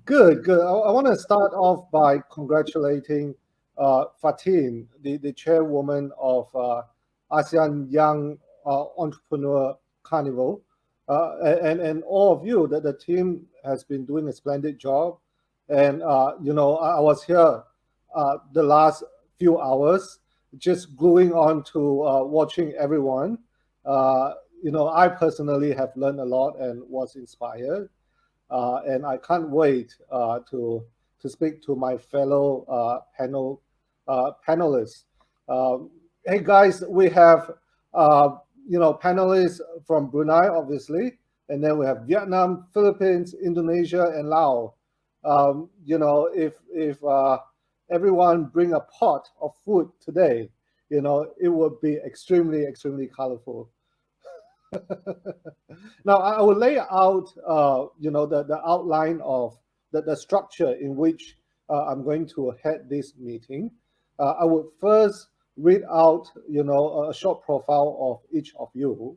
Good. I want to start off by congratulating Fatin, the chairwoman of ASEAN Young Entrepreneur Carnival, and all of you. That the team has been doing a splendid job, and I was here the last few hours, just gluing on to watching everyone. I personally have learned a lot and was inspired. And I can't wait to speak to my fellow panelists. Hey guys, we have panelists from Brunei, obviously, and then we have Vietnam, Philippines, Indonesia, and Laos. If everyone bring a pot of food today, it would be extremely colorful. Now, I will lay out, the outline of the structure in which I'm going to head this meeting. I would first read out, a short profile of each of you,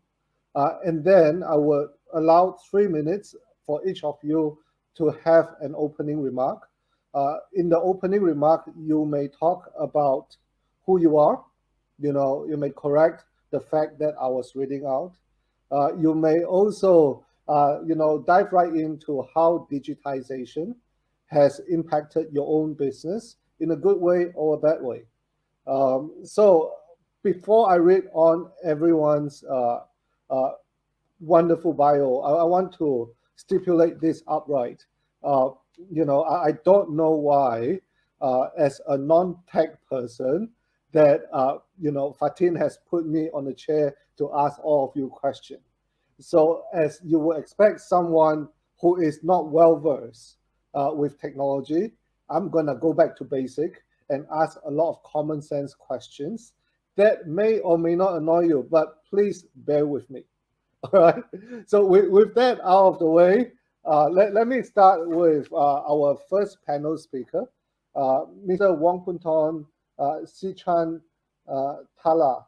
and then I would allow 3 minutes for each of you to have an opening remark. In the opening remark, you may talk about who you are. You may correct the fact that I was reading out. You may also, dive right into how digitization has impacted your own business in a good way or a bad way. So before I read on everyone's wonderful bio, I want to stipulate this upright. I don't know why, as a non-tech person, that Fatin has put me on the chair to ask all of you questions. So as you would expect someone who is not well versed with technology, I'm gonna go back to basic and ask a lot of common sense questions that may or may not annoy you, but please bear with me. All right. So with that out of the way, let me start with our first panel speaker, Mr. Wong Punton Sichan Tala.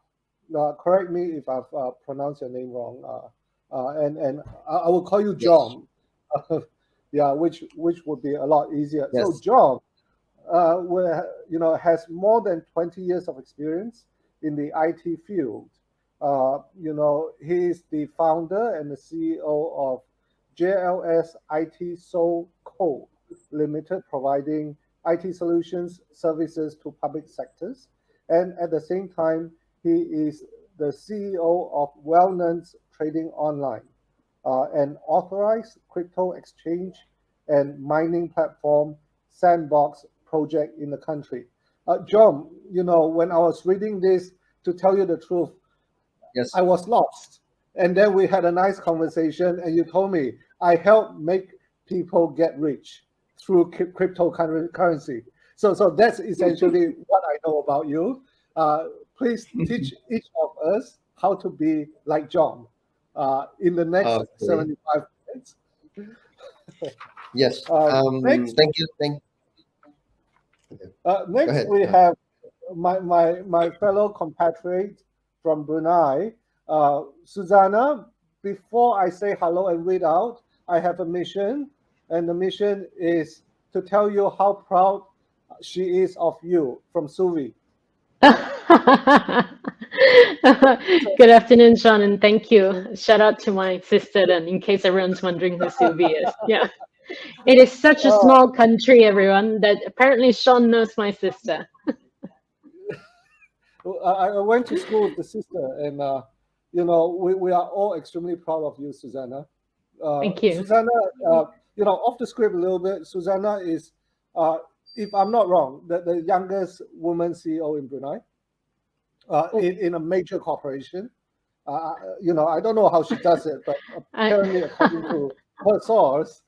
Correct me if I've pronounced your name wrong. And I will call you John. Yes. Yeah, which would be a lot easier. Yes. So John, has more than 20 years of experience in the IT field. He is the founder and the CEO of JLS IT Seoul Co. Limited, providing IT solutions services to public sectors. And at the same time, he is the CEO of Wellness Trading Online, an authorized crypto exchange and mining platform sandbox project in the country. John, when I was reading this, to tell you the truth, yes, I was lost. And then we had a nice conversation, and you told me I help make people get rich through cryptocurrency. So that's essentially what I know about you. Please teach each of us how to be like John in the next 75 minutes. Yes. Next, thank you. Next, we have my fellow compatriot from Brunei, Susanna. Before I say hello and read out, I have a mission, and the mission is to tell you how proud she is of you from Suvi. Good afternoon, Sean, and thank you. Shout out to my sister then, in case everyone's wondering who Suvi is. Yeah. It is such a small country, everyone, that apparently Sean knows my sister. I went to school with the sister, and we are all extremely proud of you, Susanna. Thank you. Susanna, off the script a little bit, Susanna is, if I'm not wrong, the youngest woman CEO in Brunei, in a major corporation. I don't know how she does it, but apparently, according to her source,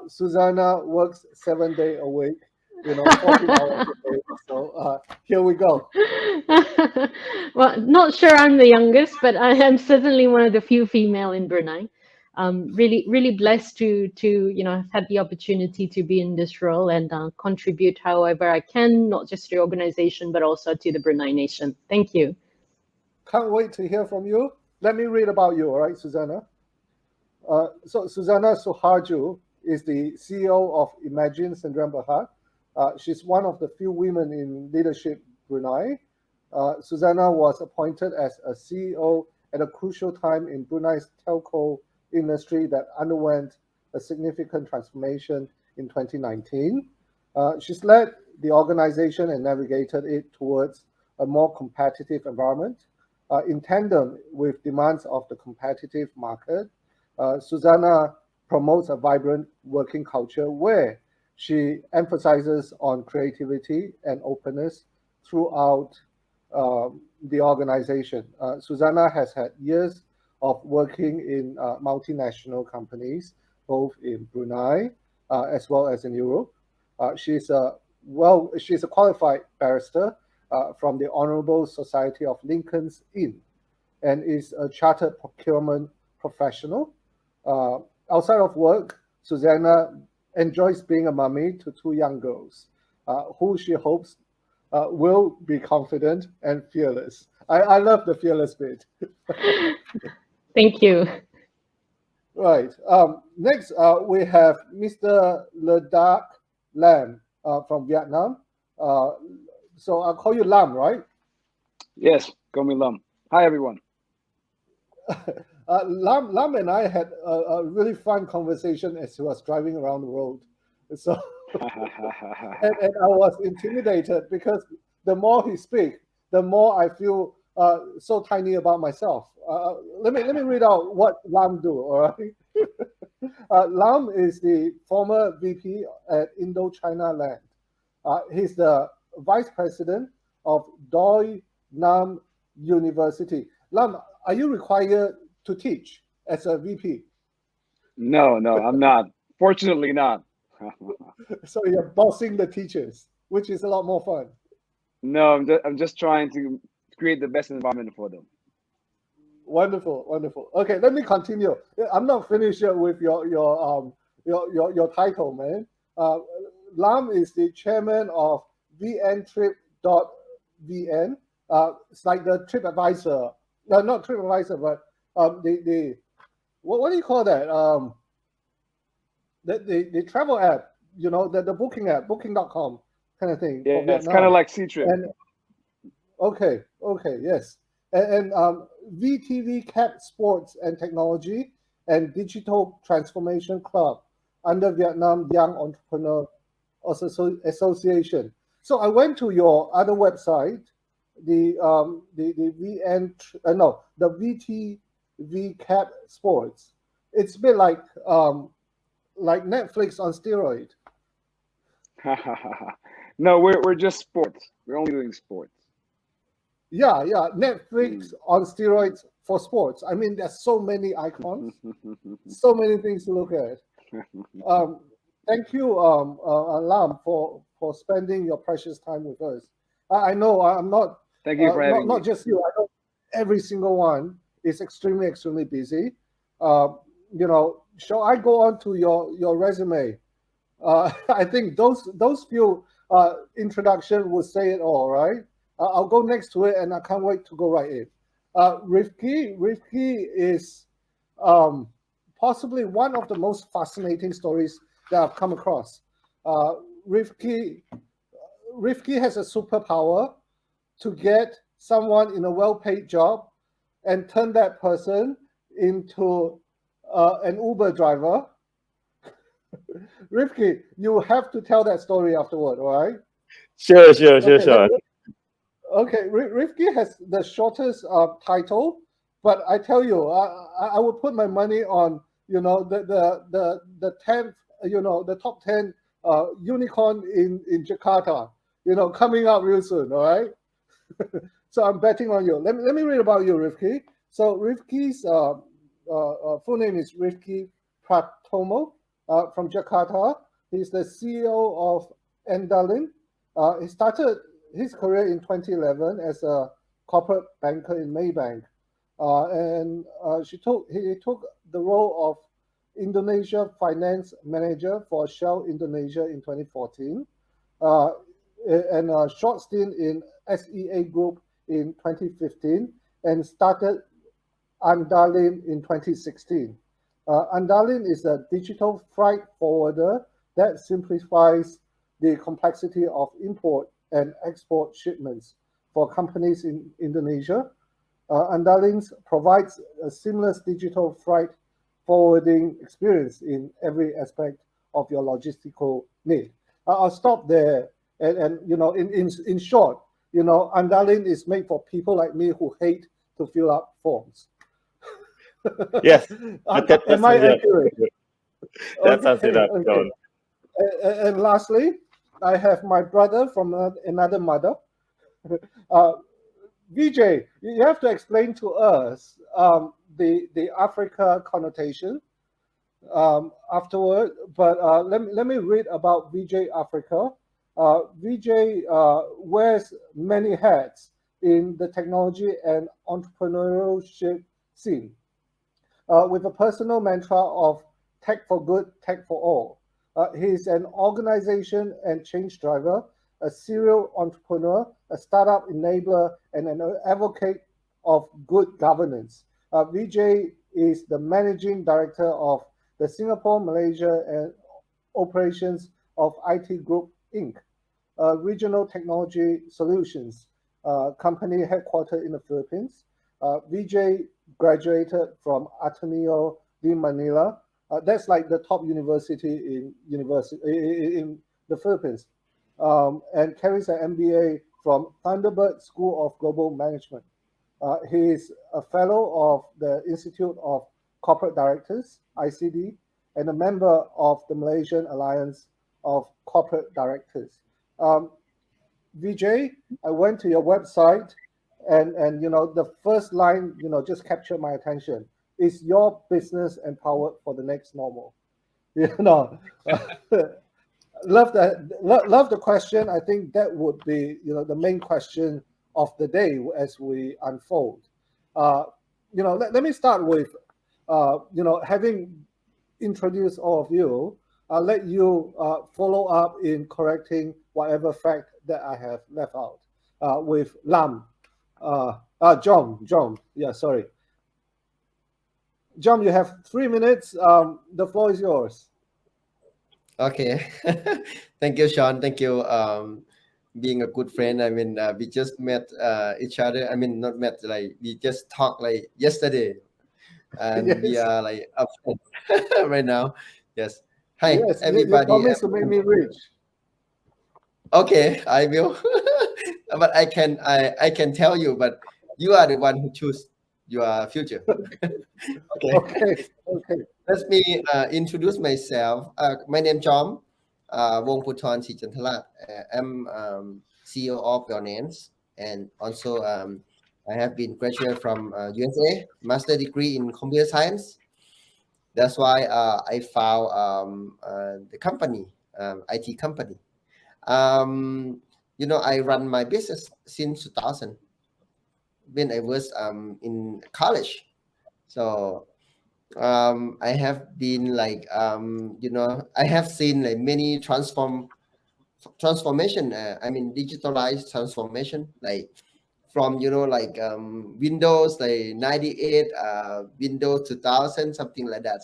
Susanna works 7 days a week, 14 hours a day. So here we go. Well, not sure I'm the youngest, but I am certainly one of the few female in Brunei. Really blessed to have had the opportunity to be in this role and contribute however I can, not just to the organization, but also to the Brunei nation. Thank you. Can't wait to hear from you. Let me read about you, all right, Susanna? So Susanna Suharju is the CEO of Imagine Sendirian Berhad. She's one of the few women in leadership Brunei. Susanna was appointed as a CEO at a crucial time in Brunei's telco industry that underwent a significant transformation in 2019. She's led the organization and navigated it towards a more competitive environment. In tandem with demands of the competitive market, Susanna promotes a vibrant working culture where she emphasizes on creativity and openness throughout the organization. Susanna has had years of working in multinational companies, both in Brunei as well as in Europe. She's a qualified barrister from the Honorable Society of Lincoln's Inn and is a chartered procurement professional. Outside of work, Susanna enjoys being a mummy to two young girls, who she hopes will be confident and fearless. I love the fearless bit. Thank you. Right. Next, we have Mr. Ledak Lam from Vietnam. So I'll call you Lam, right? Yes, call me Lam. Hi, everyone. Lam and I had a really fun conversation as he was driving around the road. So, and I was intimidated because the more he speaks, the more I feel so tiny about myself. Let me read out what Lam do. All right. Lam is the former VP at Indochina Land. He's the Vice President of Doi Nam University. Lam, are you required to teach as a VP? No, I'm not. Fortunately not. So you're bossing the teachers, which is a lot more fun. No, I'm just trying to create the best environment for them. Wonderful, wonderful. Okay, let me continue. I'm not finished yet with your title, man. Lam is the chairman of vntrip.vn. It's like the TripAdvisor. No, not TripAdvisor, but the what do you call that? The travel app, you know, the booking app, booking.com kind of thing. Yeah, it's kind of like C-Trip. Okay, yes. And VTV Cap Sports and Technology and Digital Transformation Club under Vietnam Young Entrepreneur Association. So I went to your other website, the VTV Cap Sports. It's a bit like Netflix on steroid. No, we're just sports. We're only doing sports. Yeah, Netflix on steroids for sports. I mean, there's so many icons, so many things to look at. Thank you, Lam, for spending your precious time with us. I know I'm not. Thank you for having me. Not just you. I know every single one is extremely busy. You know, shall I go on to your resume? I think those few introduction will say it all, right? I'll go next to it, and I can't wait to go right in. Rifki is possibly one of the most fascinating stories that I've come across. Rifki has a superpower to get someone in a well-paid job and turn that person into an Uber driver. Rifki, you have to tell that story afterward, all right? Sure. Okay, Rifki has the shortest title, but I tell you, I would put my money on, you know, the 10th, you know, the top 10 unicorn in Jakarta, you know, coming out real soon. All right. So I'm betting on you. Let me read about you, Rifki. So Rifki's full name is Rifki Pratomo from Jakarta. He's the CEO of Endalin. He started his career in 2011 as a corporate banker in Maybank, and he took the role of Indonesia finance manager for Shell Indonesia in 2014, and a short stint in SEA Group in 2015, and started Andalin in 2016. Andalin is a digital freight forwarder that simplifies the complexity of import and export shipments for companies in Indonesia. Andalin provides a seamless digital freight forwarding experience in every aspect of your logistical need. I'll stop there. And in short, Andalin is made for people like me who hate to fill up forms. Yes. Am I accurate? That sounds enough, John. And lastly, I have my brother from another mother. Vijay, you have to explain to us the Africa connotation afterward. But let me read about Vijay Africa. Vijay wears many hats in the technology and entrepreneurship scene, with a personal mantra of tech for good, tech for all. He's an organization and change driver, a serial entrepreneur, a startup enabler, and an advocate of good governance. Vijay is the managing director of the Singapore, Malaysia, and operations of IT Group Inc., regional technology solutions company headquartered in the Philippines. Vijay graduated from Ateneo de Manila. That's like the top university in the Philippines, and carries an MBA from Thunderbird School of Global Management. He is a fellow of the Institute of Corporate Directors (ICD) and a member of the Malaysian Alliance of Corporate Directors. Vijay, I went to your website, and the first line just captured my attention. Is your business empowered for the next normal? Love the question. I think that would be the main question of the day as we unfold. Let me start with having introduced all of you. I'll let you follow up in correcting whatever fact that I have left out with Lam. John. Yeah, sorry. John, you have 3 minutes. The floor is yours. Okay. Thank you, Sean. Thank you. Being a good friend. I mean, we just met each other. I mean, not met, like we just talked like yesterday, and Yes. we are like up right now. Yes. Hi, Yes, everybody. You promised to make me rich. Okay, I will. But I can tell you, but you are the one who choose your future. Okay. Let me introduce myself. My name is John Wongputhon Sijantalat. I'm CEO of BruneiEvents, and also I have been graduate from USA, master degree in computer science. That's why I found the company, IT company. I run my business since 2000 when I was in college. So I have been like I have seen like many transformation. I mean digitalized transformation, like from Windows like 98, Windows 2000, something like that.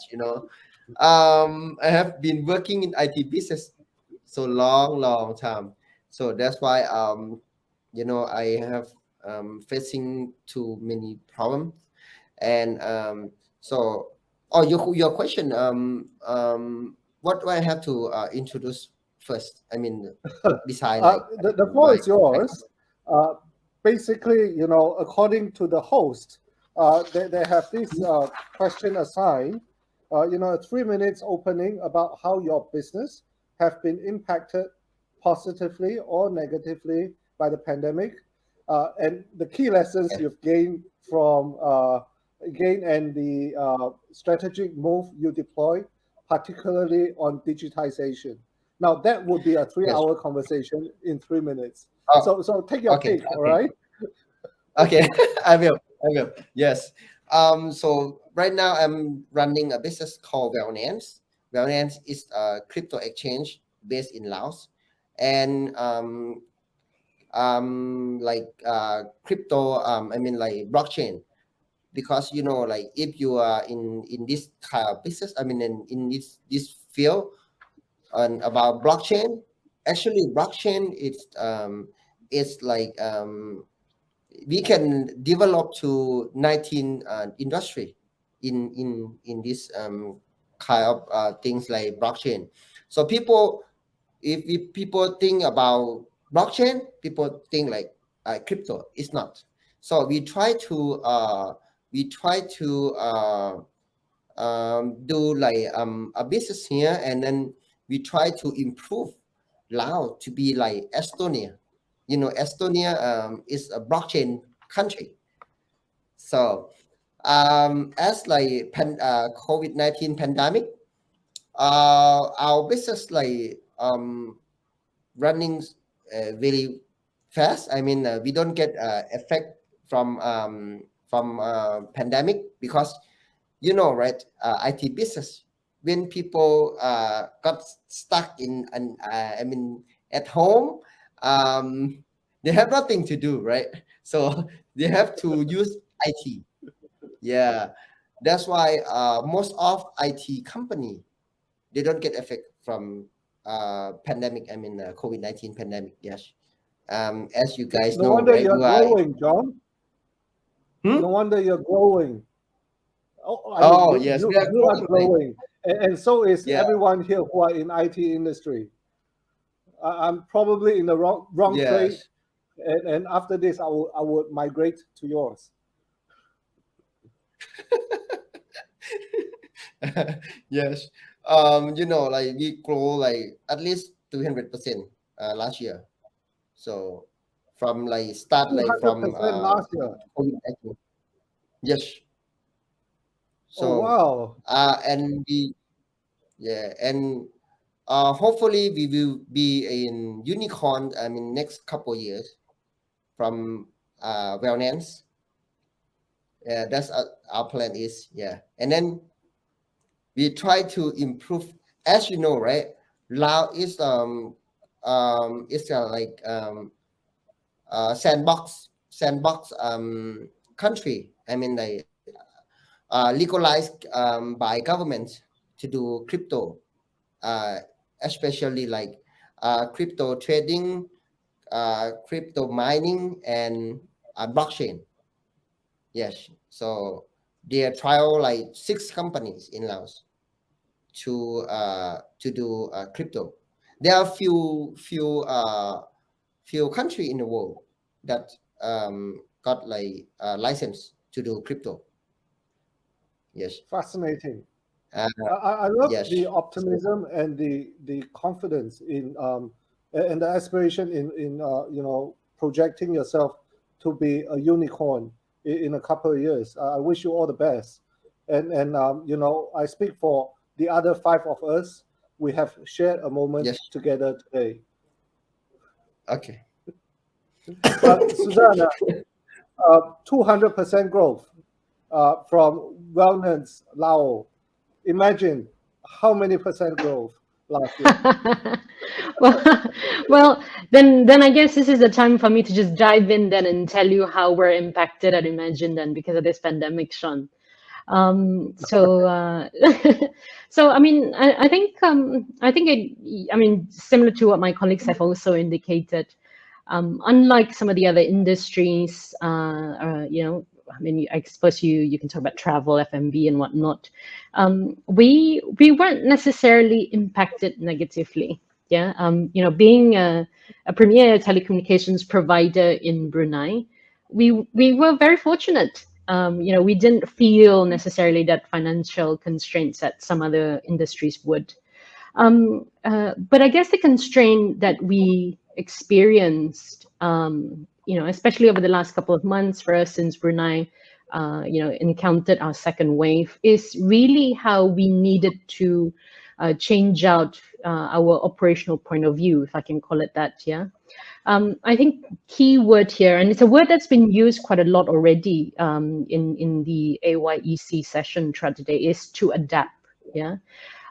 I have been working in IT business so long time. So that's why I have facing too many problems, and so your question, what do I have to introduce first? I mean, beside the floor is yours. Basically, according to the host, they have this question assigned. A 3 minutes opening about how your business have been impacted positively or negatively by the pandemic, and the key lessons you've gained from and the strategic move you deploy, particularly on digitization. Now that would be a 3-hour conversation in 3 minutes. So take your pick, all right? Okay, I will. Yes. So right now I'm running a business called BruneiEvents. BruneiEvents is a crypto exchange based in Laos, and crypto. I mean like blockchain. because like if you are in this kind of business, I mean in this field, and about blockchain, actually blockchain it's like we can develop to 19 industry in this kind of things like blockchain. So people, if people think about blockchain, people think like crypto. It's not. So we try to do like a business here, and then we try to improve Laos to be like Estonia. Estonia is a blockchain country. So as like COVID-19 pandemic, our business like running very fast. I mean, we don't get effect from pandemic, because right, IT business, when people got stuck in I mean at home, they have nothing to do, right? So they have to use IT. Yeah, that's why most of IT company, they don't get effect from pandemic. I mean COVID-19 pandemic. Yes, as you guys No know, wonder right? you're growing, John. Hmm? No wonder you're growing. Oh, I Oh, mean, yes, you we are are growing, and so is Yeah. everyone here who are in IT industry. I'm probably in the wrong trade, Yes. and after this, I would migrate to yours. Yes. Like we grow like at least 200% last year. So from like start like from 200% last year. COVID-19. Yes. Oh So wow! and hopefully we will be in unicorn, I mean next couple years from wellness. Yeah, that's our plan is. Yeah. And then we try to improve, as you know, right? Lao is it's like sandbox country. I mean, like legalized by government to do crypto, especially like crypto trading, crypto mining, and blockchain. Yes. So they trial like 6 companies in Laos to do crypto. There are few country in the world that got like license to do crypto. Yes. Fascinating. I love Yes. the optimism and the confidence in and the aspiration in projecting yourself to be a unicorn in a couple of years. I wish you all the best, and I speak for the other 5 of us. We have shared a moment Yes. together today. Okay. Susanna, 200% growth from Wellness Lao. Imagine how many percent growth last year. well, then I guess this is the time for me to just dive in then and tell you how we're impacted at Imagine then because of this pandemic, Sean. So so I mean I think similar to what my colleagues have also indicated, unlike some of the other industries, I suppose you can talk about travel, F&B, and whatnot. We weren't necessarily impacted negatively. Yeah, being a premier telecommunications provider in Brunei, we were very fortunate. We didn't feel necessarily that financial constraints that some other industries would. But I guess the constraint that we experienced, especially over the last couple of months for us since Brunei, encountered our second wave, is really how we needed to change out our operational point of view, if I can call it that. Yeah. I think key word here, and it's a word that's been used quite a lot already in the AYEC session throughout today, is to adapt. Yeah.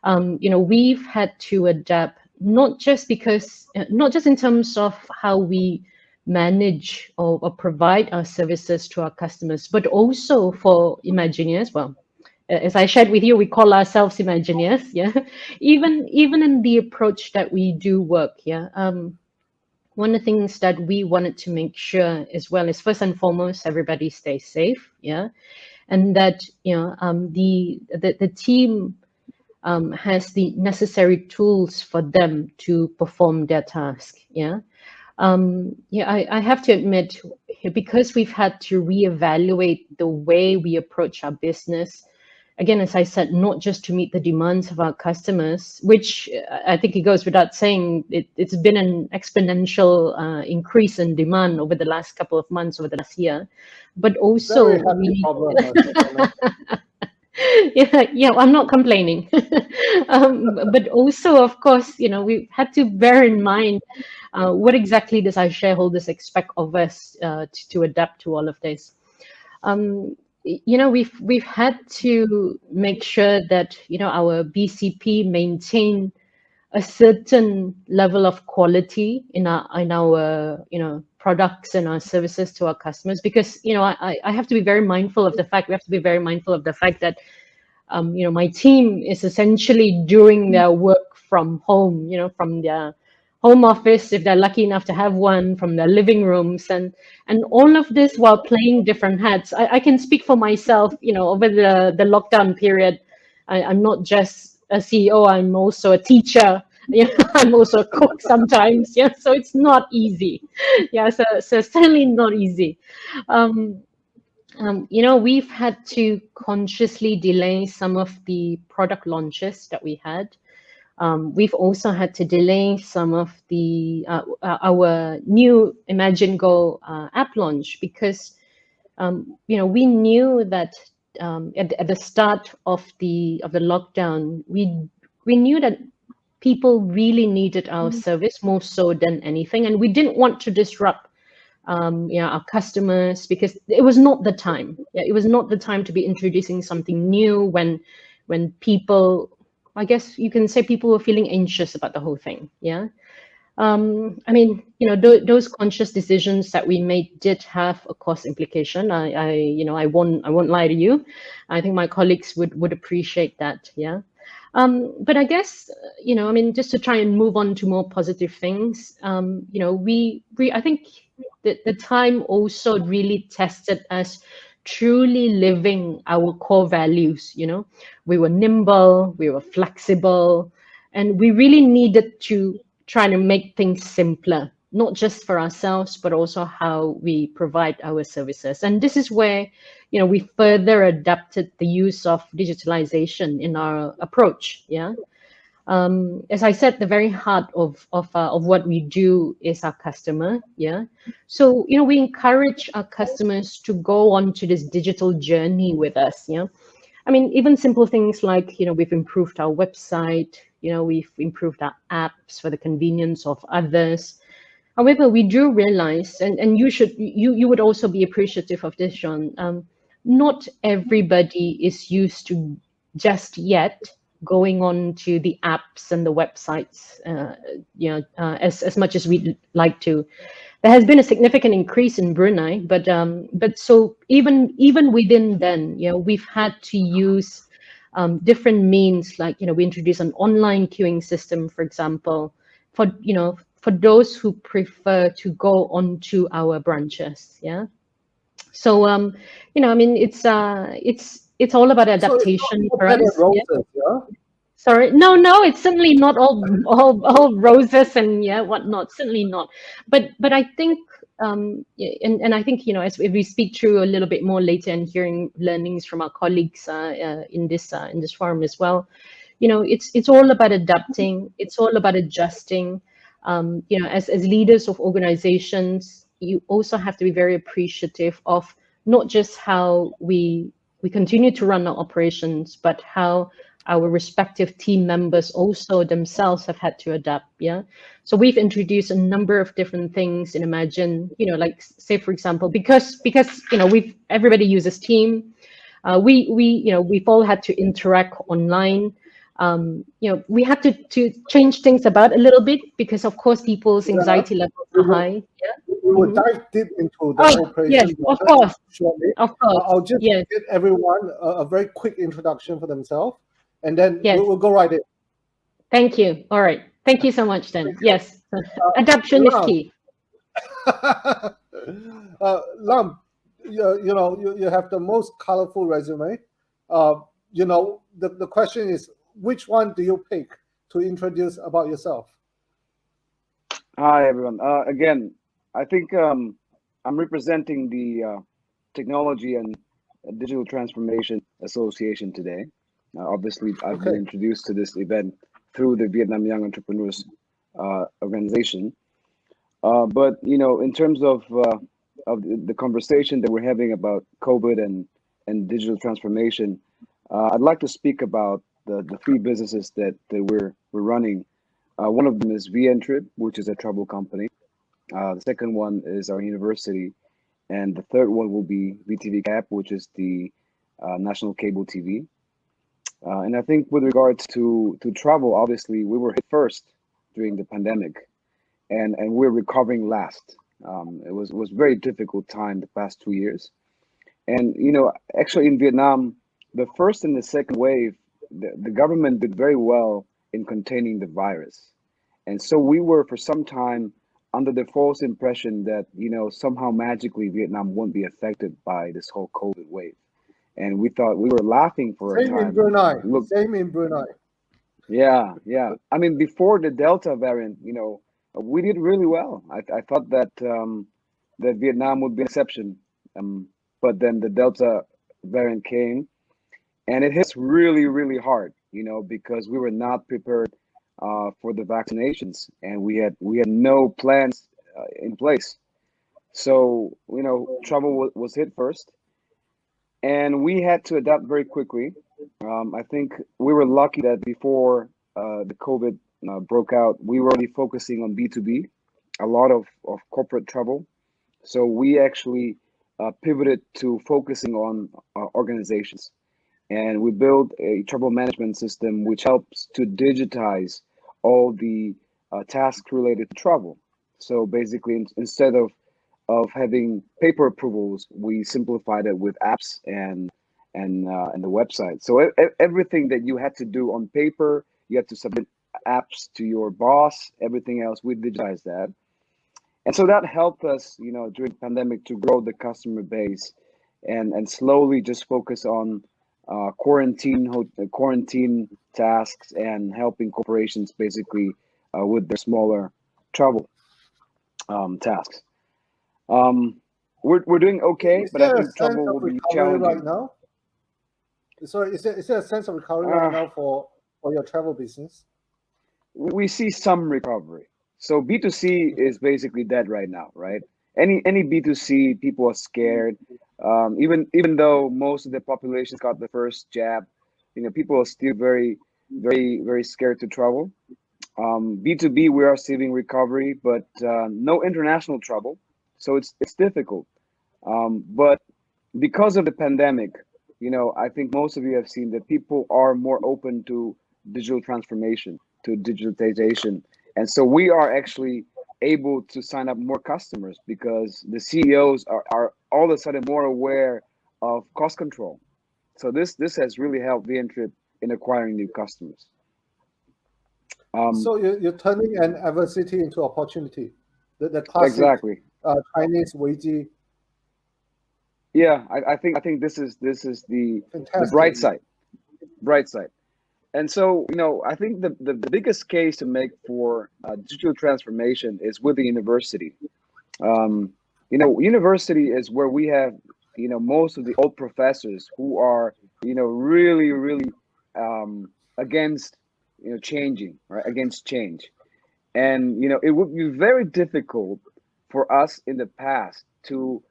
We've had to adapt not just in terms of how we manage or provide our services to our customers, but also for Imagineers. Well, as I shared with you, we call ourselves Imagineers. Yeah, even in the approach that we do work. Yeah. One of the things that we wanted to make sure as well is, first and foremost, everybody stays safe. Yeah, and that the team has the necessary tools for them to perform their task. Yeah. I have to admit, because we've had to reevaluate the way we approach our business, again, as I said, not just to meet the demands of our customers, which I think it goes without saying, it's been an exponential increase in demand over the last couple of months, over the last year, but also Very happy problem. yeah, I'm not complaining. But also, of course, we've had to bear in mind what exactly does our shareholders expect of us to adapt to all of this. We've had to make sure that our BCP maintain a certain level of quality in our products and our services to our customers, because I have to be very mindful of the fact, we have to be very mindful of the fact that my team is essentially doing their work from home, from their home office, if they're lucky enough to have one, from their living rooms, and all of this while playing different hats. I can speak for myself, over the lockdown period, I'm not just a CEO, I'm also a teacher. I'm also a cook sometimes. Yeah, so it's not easy. Yeah, so certainly not easy. We've had to consciously delay some of the product launches that we had. We've also had to delay some of the our new Imagine Go app launch, because we knew that at the start of the lockdown, we knew that people really needed our service more so than anything, and we didn't want to disrupt our customers, because it was not the time. Yeah, it was not the time to be introducing something new when people, I guess you can say, people were feeling anxious about the whole thing. Yeah. Those conscious decisions that we made did have a cost implication. I won't lie to you. I think my colleagues would appreciate that. Yeah. But I guess, just to try and move on to more positive things, I think that the time also really tested us truly living our core values. We were nimble, we were flexible, and we really needed to try to make things simpler, not just for ourselves, but also how we provide our services. And this is where, we further adapted the use of digitalization in our approach. Yeah. As I said, the very heart of what we do is our customer. Yeah. So, we encourage our customers to go on to this digital journey with us. Yeah. Even simple things like, we've improved our website, we've improved our apps for the convenience of others. However, we do realize, and you would also be appreciative of this, Sean, not everybody is used to just yet going on to the apps and the websites, as much as we'd like to. There has been a significant increase in Brunei, but so even within then, we've had to use different means, like we introduced an online queuing system, for example, for those who prefer to go onto our branches. Yeah. So it's all about adaptation for us. Roses, yeah? Sorry, no, it's certainly not all roses and whatnot. Certainly not. But I think and I think as we speak through a little bit more later and hearing learnings from our colleagues in this forum as well, it's all about adapting. It's all about adjusting. As leaders of organizations, you also have to be very appreciative of not just how we continue to run our operations, but how our respective team members also themselves have had to adapt. Yeah. So we've introduced a number of different things in Imagine, like say, for example, because everybody uses Team. We've all had to interact online. we have to change things about a little bit because, of course, people's anxiety levels are high. We will dive deep into the Oh, operation yes, of course, shortly. of course. I'll just Yes. give everyone a very quick introduction for themselves, and then Yes. we'll go right in. Thank you. All right. Thank you so much, then. Yes. Adoption is key. Lam, you have the most colorful resume. The question is, which one do you pick to introduce about yourself? Hi, everyone. Again, I think I'm representing the Technology and Digital Transformation Association today. Obviously, I've been introduced to this event through the Vietnam Young Entrepreneurs organization. But in terms of the conversation that we're having about COVID and digital transformation, I'd like to speak about the three businesses that we're running. One of them is VNtrip, which is a travel company. The second one is our university, and the third one will be VTV Cap, which is the national cable TV. And I think with regards to travel, obviously we were hit first during the pandemic, and we're recovering last. It was very difficult time the past 2 years, and actually in Vietnam, the first and the second wave, the government did very well in containing the virus, and so we were for some time under the false impression that somehow magically Vietnam won't be affected by this whole COVID wave. And we thought, we were laughing for a time. Same in Brunei. Same in Brunei. Yeah. I mean, before the Delta variant, we did really well. I thought that that Vietnam would be an exception, but then the Delta variant came, and it hits really, really hard. Because we were not prepared for the vaccinations, and we had no plans in place. So travel was hit first. And we had to adapt very quickly. I think we were lucky that before the COVID broke out, we were already focusing on B2B, a lot of corporate travel. So we actually pivoted to focusing on organizations. And we built a travel management system which helps to digitize all the tasks related to travel. So basically, instead of having paper approvals, we simplified it with apps and the website. So everything that you had to do on paper, you had to submit apps to your boss. Everything else, we digitized that, and so that helped us, during the pandemic, to grow the customer base, and slowly just focus on quarantine tasks and helping corporations basically with their smaller travel tasks. We're doing okay, but I think travel will be challenging right now. Sorry, is there a sense of recovery right now for your travel business? We see some recovery. So B2C is basically dead right now, right? Any B2C, people are scared. Even though most of the population got the first jab, people are still very, very, very scared to travel. B2B, we are seeing recovery, but no international travel. So it's difficult. But because of the pandemic, I think most of you have seen that people are more open to digital transformation, to digitalization. And so we are actually able to sign up more customers because the CEOs are all of a sudden more aware of cost control. So this has really helped VNtrip in acquiring new customers. So you're turning an adversity into opportunity. The classic exactly. Chinese YEAB. Yeah, I think this is the bright side. And so, I think the biggest case to make for digital transformation is with the university. University is where we have, most of the old professors who are, really, really against, changing, right? Against change. And, it would be very difficult for us in the past to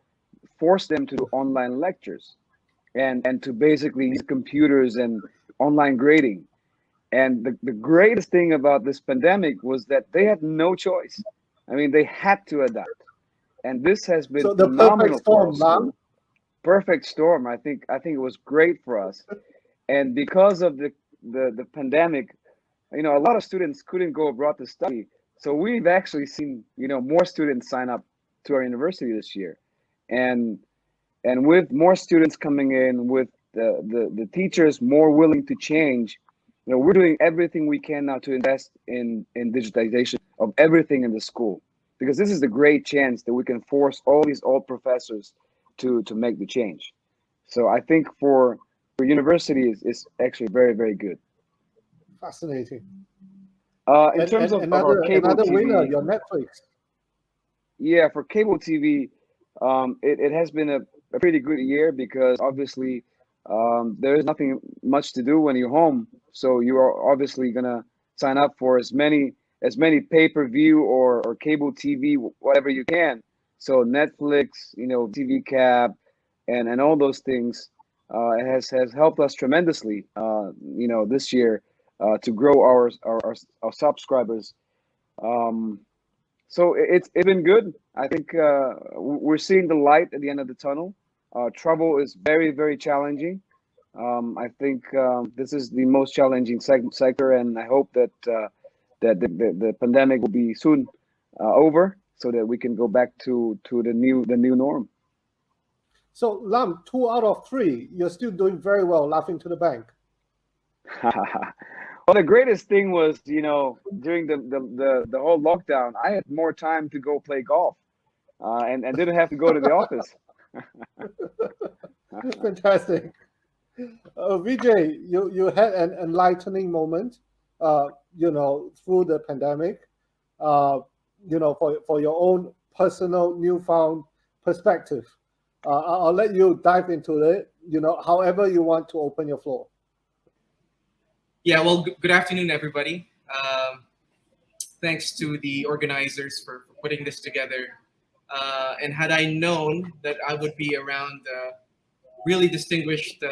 force them to do online lectures and to basically use computers and online grading. And the greatest thing about this pandemic was that they had no choice. I mean, they had to adapt. And this has been phenomenal for us. Perfect storm. I think it was great for us. And because of the the pandemic, a lot of students couldn't go abroad to study. So we've actually seen, more students sign up to our university this year. And with more students coming in, with the teachers more willing to change, we're doing everything we can now to invest in digitization of everything in the school, because this is the great chance that we can force all these old professors to make the change. So I think for universities, it's actually very, very good. Fascinating. In terms of our cable another TV, winner, your Netflix. Yeah, for cable TV, it has been a pretty good year, because obviously there is nothing much to do when you're home. So you are obviously gonna sign up for as many pay-per-view or cable TV, whatever you can. So Netflix, TV Cap, and all those things has helped us tremendously. This year to grow our subscribers. So it's been good. I think we're seeing the light at the end of the tunnel. Travel is very, very challenging. I think this is the most challenging sector, and I hope that the pandemic will be soon over, so that we can go back to the new norm. So Lam, 2 out of 3, you're still doing very well, laughing to the bank. Well, the greatest thing was, during the whole lockdown, I had more time to go play golf, and didn't have to go to the office. Fantastic. Vijay, you had an enlightening moment, through the pandemic, for your own personal newfound perspective. I'll let you dive into it, however you want to open your floor. Yeah, well, good afternoon, everybody. Thanks to the organizers for putting this together. And had I known that I would be around really distinguished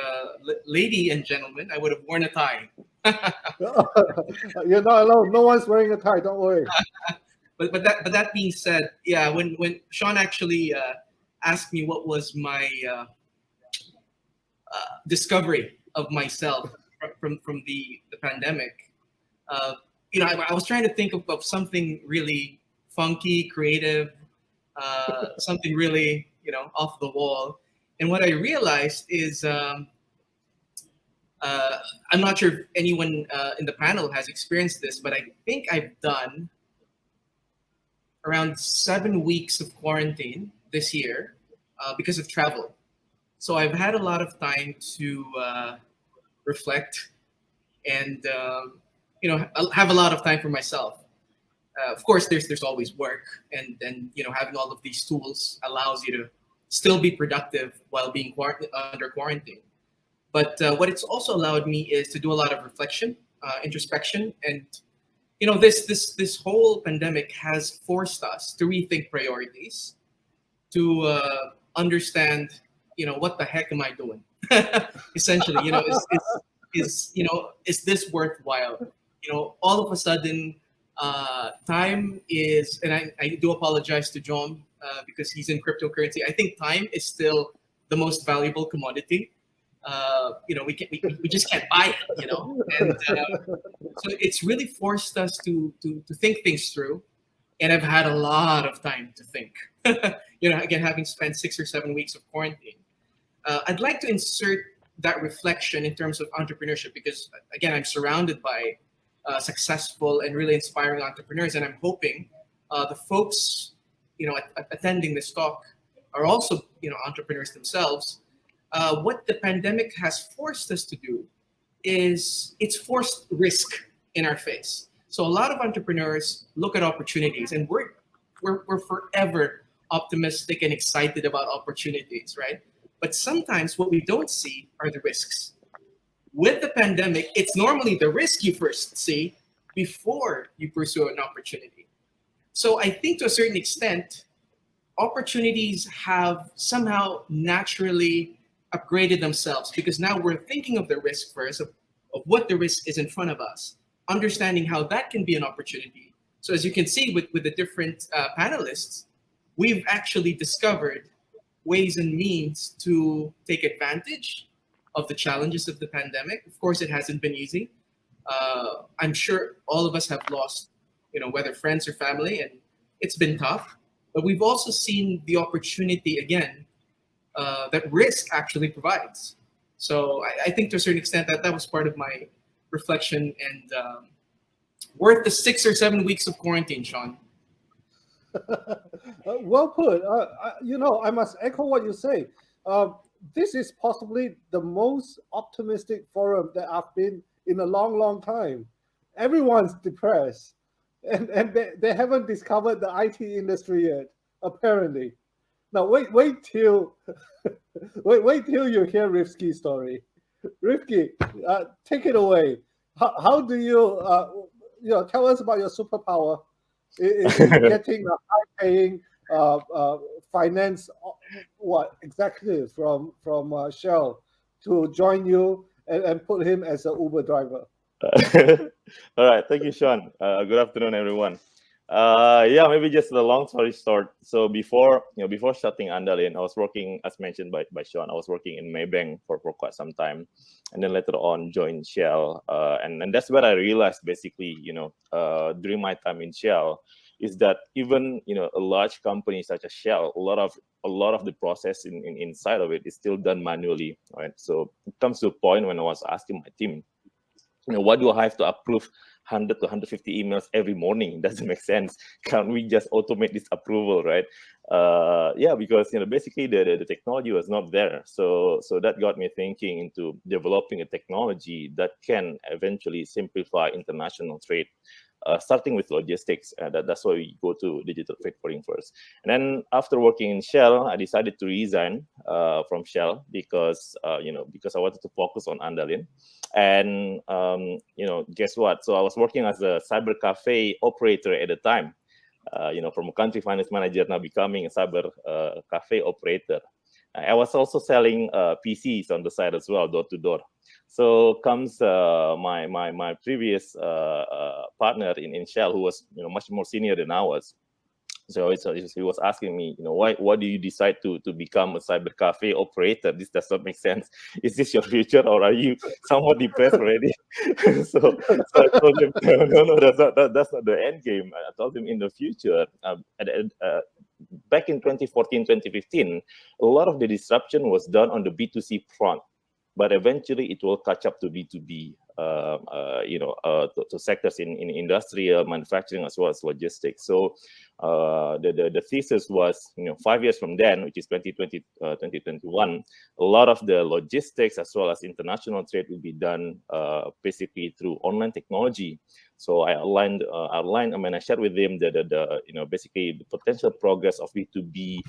lady and gentlemen, I would have worn a tie. You're not alone. No one's wearing a tie. Don't worry. But that being said, yeah, when Sean actually asked me what was my discovery of myself from the pandemic, I was trying to think of something really funky, creative, something really off the wall. And what I realized is, I'm not sure if anyone in the panel has experienced this, but I think I've done around 7 weeks of quarantine this year because of travel. So I've had a lot of time to reflect and I'll have a lot of time for myself. Of course, there's always work, and having all of these tools allows you to still be productive while being under quarantine. But what it's also allowed me is to do a lot of reflection, introspection, and this whole pandemic has forced us to rethink priorities, to understand what the heck am I doing? Essentially, is this worthwhile? All of a sudden, time is, and I do apologize to John because he's in cryptocurrency. I think time is still the most valuable commodity. We just can't buy it, and so it's really forced us to think things through. And I've had a lot of time to think. Again, having spent 6 or 7 weeks of quarantine, I'd like to insert that reflection in terms of entrepreneurship, because again, I'm surrounded by successful and really inspiring entrepreneurs, and I'm hoping the folks attending this talk are also entrepreneurs themselves. What the pandemic has forced us to do is it's forced risk in our face. So a lot of entrepreneurs look at opportunities, and we're forever optimistic and excited about opportunities, right? But sometimes what we don't see are the risks. With the pandemic, it's normally the risk you first see before you pursue an opportunity. So I think to a certain extent, opportunities have somehow naturally upgraded themselves, because now we're thinking of the risk first, of what the risk is in front of us, understanding how that can be an opportunity. So as you can see with the different panelists, we've actually discovered ways and means to take advantage of the challenges of the pandemic. Of course, it hasn't been easy. I'm sure all of us have lost, whether friends or family, and it's been tough. But we've also seen the opportunity again that risk actually provides. So I think to a certain extent that was part of my reflection and worth the 6 or 7 weeks of quarantine, Sean. Well put. I must echo what you say. This is possibly the most optimistic forum that I've been in a long, long time. Everyone's depressed, and they haven't discovered the IT industry yet, apparently. Now wait till wait till you hear Rifki's story. Rifki, take it away. How do you tell us about your superpower in getting a high-paying finance executive from Shell to join you and put him as an Uber driver? All right, thank you, Sean. Good afternoon, everyone. Yeah, maybe just the long story short. So before starting Andalin, I was working, as mentioned by Sean, I was working in Maybank for quite some time, and then later on joined Shell, and that's where I realized basically, during my time in Shell, is that even a large company such as Shell, a lot of the process inside of it is still done manually, right? So it comes to a point when I was asking my team, what do I have to approve 100 to 150 emails every morning? It doesn't make sense. Can't we just automate this approval, right? Yeah, because basically the technology was not there. So that got me thinking into developing a technology that can eventually simplify international trade. Starting with logistics, that's why we go to digital freight forwarding first. And then after working in Shell, I decided to resign from Shell because I wanted to focus on Andalin. And guess what? So I was working as a cyber cafe operator at the time. From a country finance manager now becoming a cyber cafe operator. I was also selling PCs on the side as well, door to door. So comes my previous partner in Shell, who was much more senior than I was. So he was asking me, why do you decide to become a cyber cafe operator? This does not make sense. Is this your future, or are you somewhat depressed already? so I told him, no, that's not the end game. I told him in the future, back in 2014, 2015, a lot of the disruption was done on the B2C front. But eventually it will catch up to B2B, to sectors in industrial, manufacturing, as well as logistics. So the thesis was, 5 years from then, which is 2020, 2021, a lot of the logistics as well as international trade will be done basically through online technology. So I outlined, I shared with him basically the potential progress of B2B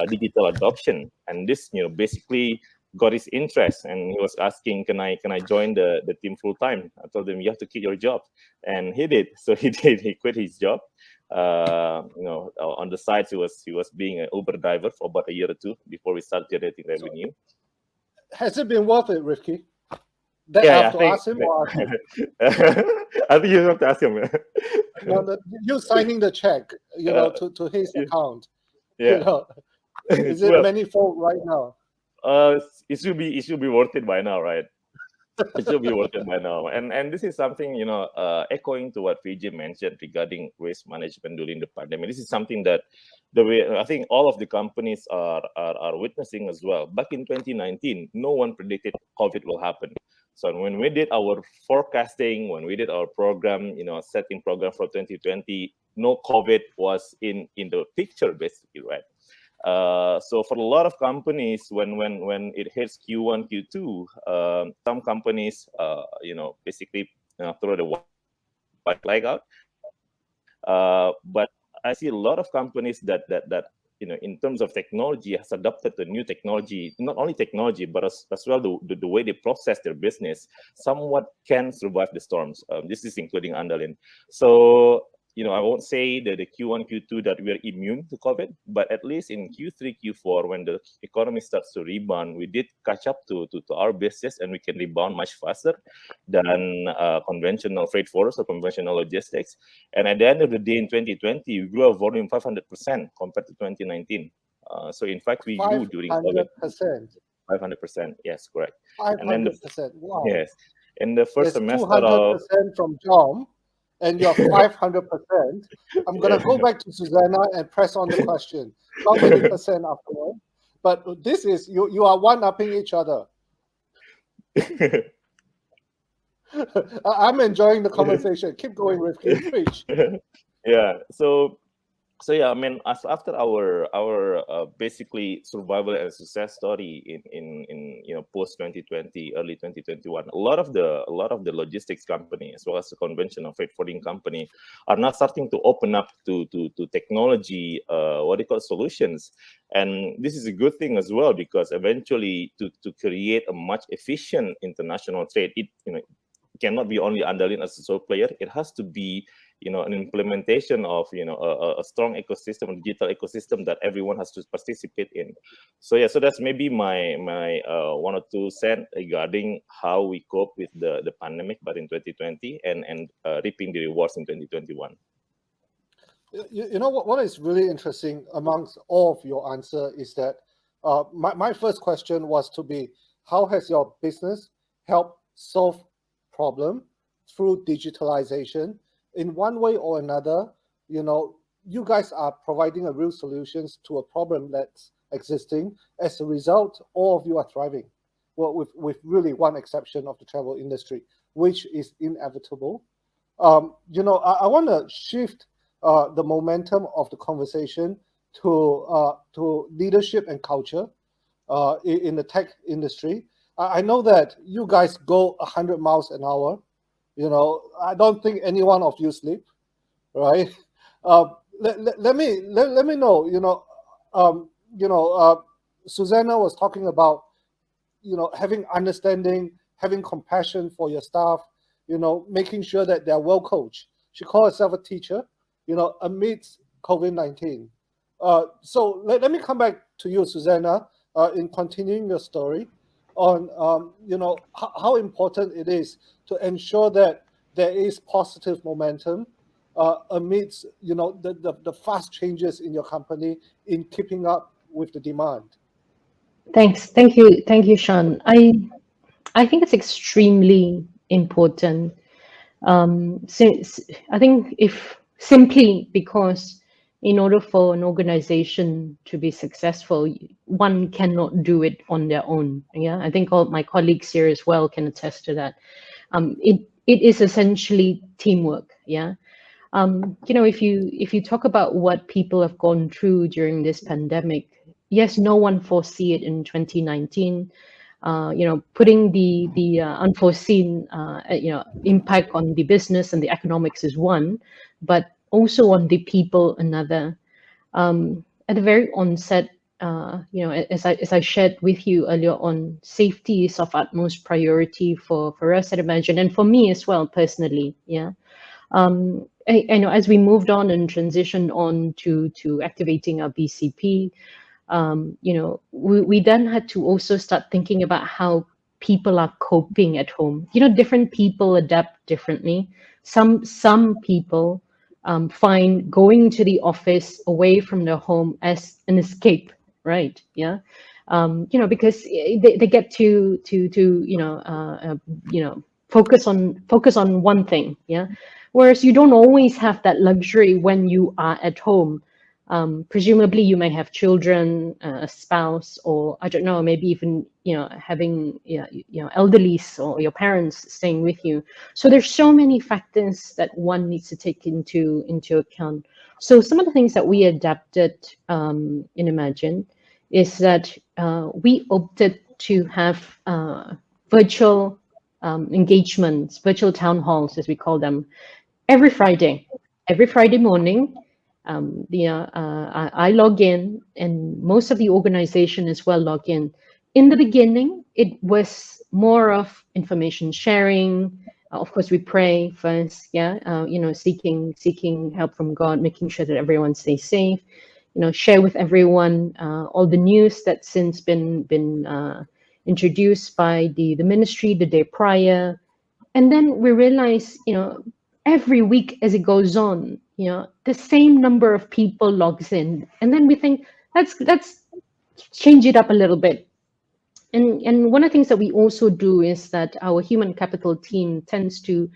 digital adoption, and this, basically got his interest, and he was asking, can I join the team full time? I told him, you have to keep your job, and he did. So he did. He quit his job. On the side, he was being an Uber driver for about a year or two before we started generating revenue. Has it been worth it, Rifki? I have to ask him, or I think you have to ask him. No, you signing the check, to his account. Yeah. Is it manifold right now? It should be worth it by now, right? It should be worth it by now. And this is something, echoing to what Vijay mentioned regarding risk management during the pandemic. This is something that I think all of the companies are witnessing as well. Back in 2019, no one predicted COVID will happen. So when we did our forecasting, when we did our program, setting program for 2020, no COVID was in the picture, basically, right? So for a lot of companies, when it hits Q1, Q2, some companies, basically throw the white flag out. But I see a lot of companies that in terms of technology has adopted the new technology, not only technology, but as well the way they process their business, somewhat can survive the storms. This is including Andalin. So I won't say that the Q1, Q2 that we're immune to COVID, but at least in Q3, Q4, when the economy starts to rebound, we did catch up to our business, and we can rebound much faster than conventional freight forwarders or conventional logistics. And at the end of the day, in 2020, we grew our volume 500% compared to 2019. So in fact, we grew during COVID. 500%. Yes, correct. 500%. Wow. Yes. In the first It's semester of 200% from John, and you're 500%. I'm going to go back to Susanna and press on the question. How many percent afterward? But this is, you are one-upping each other. I'm enjoying the conversation. Keep going, Rifki. Preach. Yeah. So yeah, I mean, after our basically survival and success story in post 2020, early 2021, a lot of the logistics company as well as the conventional freight forwarding company are now starting to open up to technology, what they call solutions, and this is a good thing as well, because eventually to create a much efficient international trade, it cannot be only Andalin as a sole player. It has to be an implementation of a strong ecosystem, a digital ecosystem that everyone has to participate in. So yeah, so that's maybe my 1 or 2 cents regarding how we cope with the pandemic back in 2020 and reaping the rewards in 2021. You know what is really interesting amongst all of your answer is that my first question was to be, how has your business helped solve problem through digitalization? In one way or another, you guys are providing a real solutions to a problem that's existing. As a result, all of you are thriving. Well, with really one exception of the travel industry, which is inevitable. I want to shift the momentum of the conversation to leadership and culture in the tech industry. I know that you guys go 100 miles an hour. I don't think any one of you sleep, right? Let me know. Susanna was talking about having understanding, having compassion for your staff, making sure that they're well coached. She called herself a teacher, amidst COVID-19. So let me come back to you, Susanna, in continuing your story on how important it is to ensure that there is positive momentum amidst the fast changes in your company in keeping up with the demand. Thank you, Sean. I think it's extremely important. Since I think simply because in order for an organization to be successful, one cannot do it on their own. Yeah, I think all my colleagues here as well can attest to that. It is essentially teamwork. Yeah, if you talk about what people have gone through during this pandemic, yes, no one foresee it in 2019. Putting the unforeseen impact on the business and the economics is one, but also on the people another. At the very onset, as I shared with you earlier on, safety is of utmost priority for us, I'd imagine, and for me as well personally. Yeah. I know as we moved on and transitioned on to activating our BCP, we then had to also start thinking about how people are coping at home. Different people adapt differently. Some people find going to the office away from their home as an escape, right? Yeah. Because they get to focus on one thing. Yeah. Whereas you don't always have that luxury when you are at home. Presumably you may have children, a spouse, or I don't know, maybe even having elderlies or your parents staying with you. So there's so many factors that one needs to take into account. So some of the things that we adapted in Imagine is that we opted to have virtual engagements, virtual town halls as we call them, every Friday morning. I log in, and most of the organization as well log in. In the beginning, it was more of information sharing. Of course, we pray first, yeah. Seeking help from God, making sure that everyone stays safe. Share with everyone all the news that's since been introduced by the ministry the day prior, and then we realize, every week as it goes on, the same number of people logs in, and then we think let's change it up a little bit. And one of the things that we also do is that our human capital team tends to,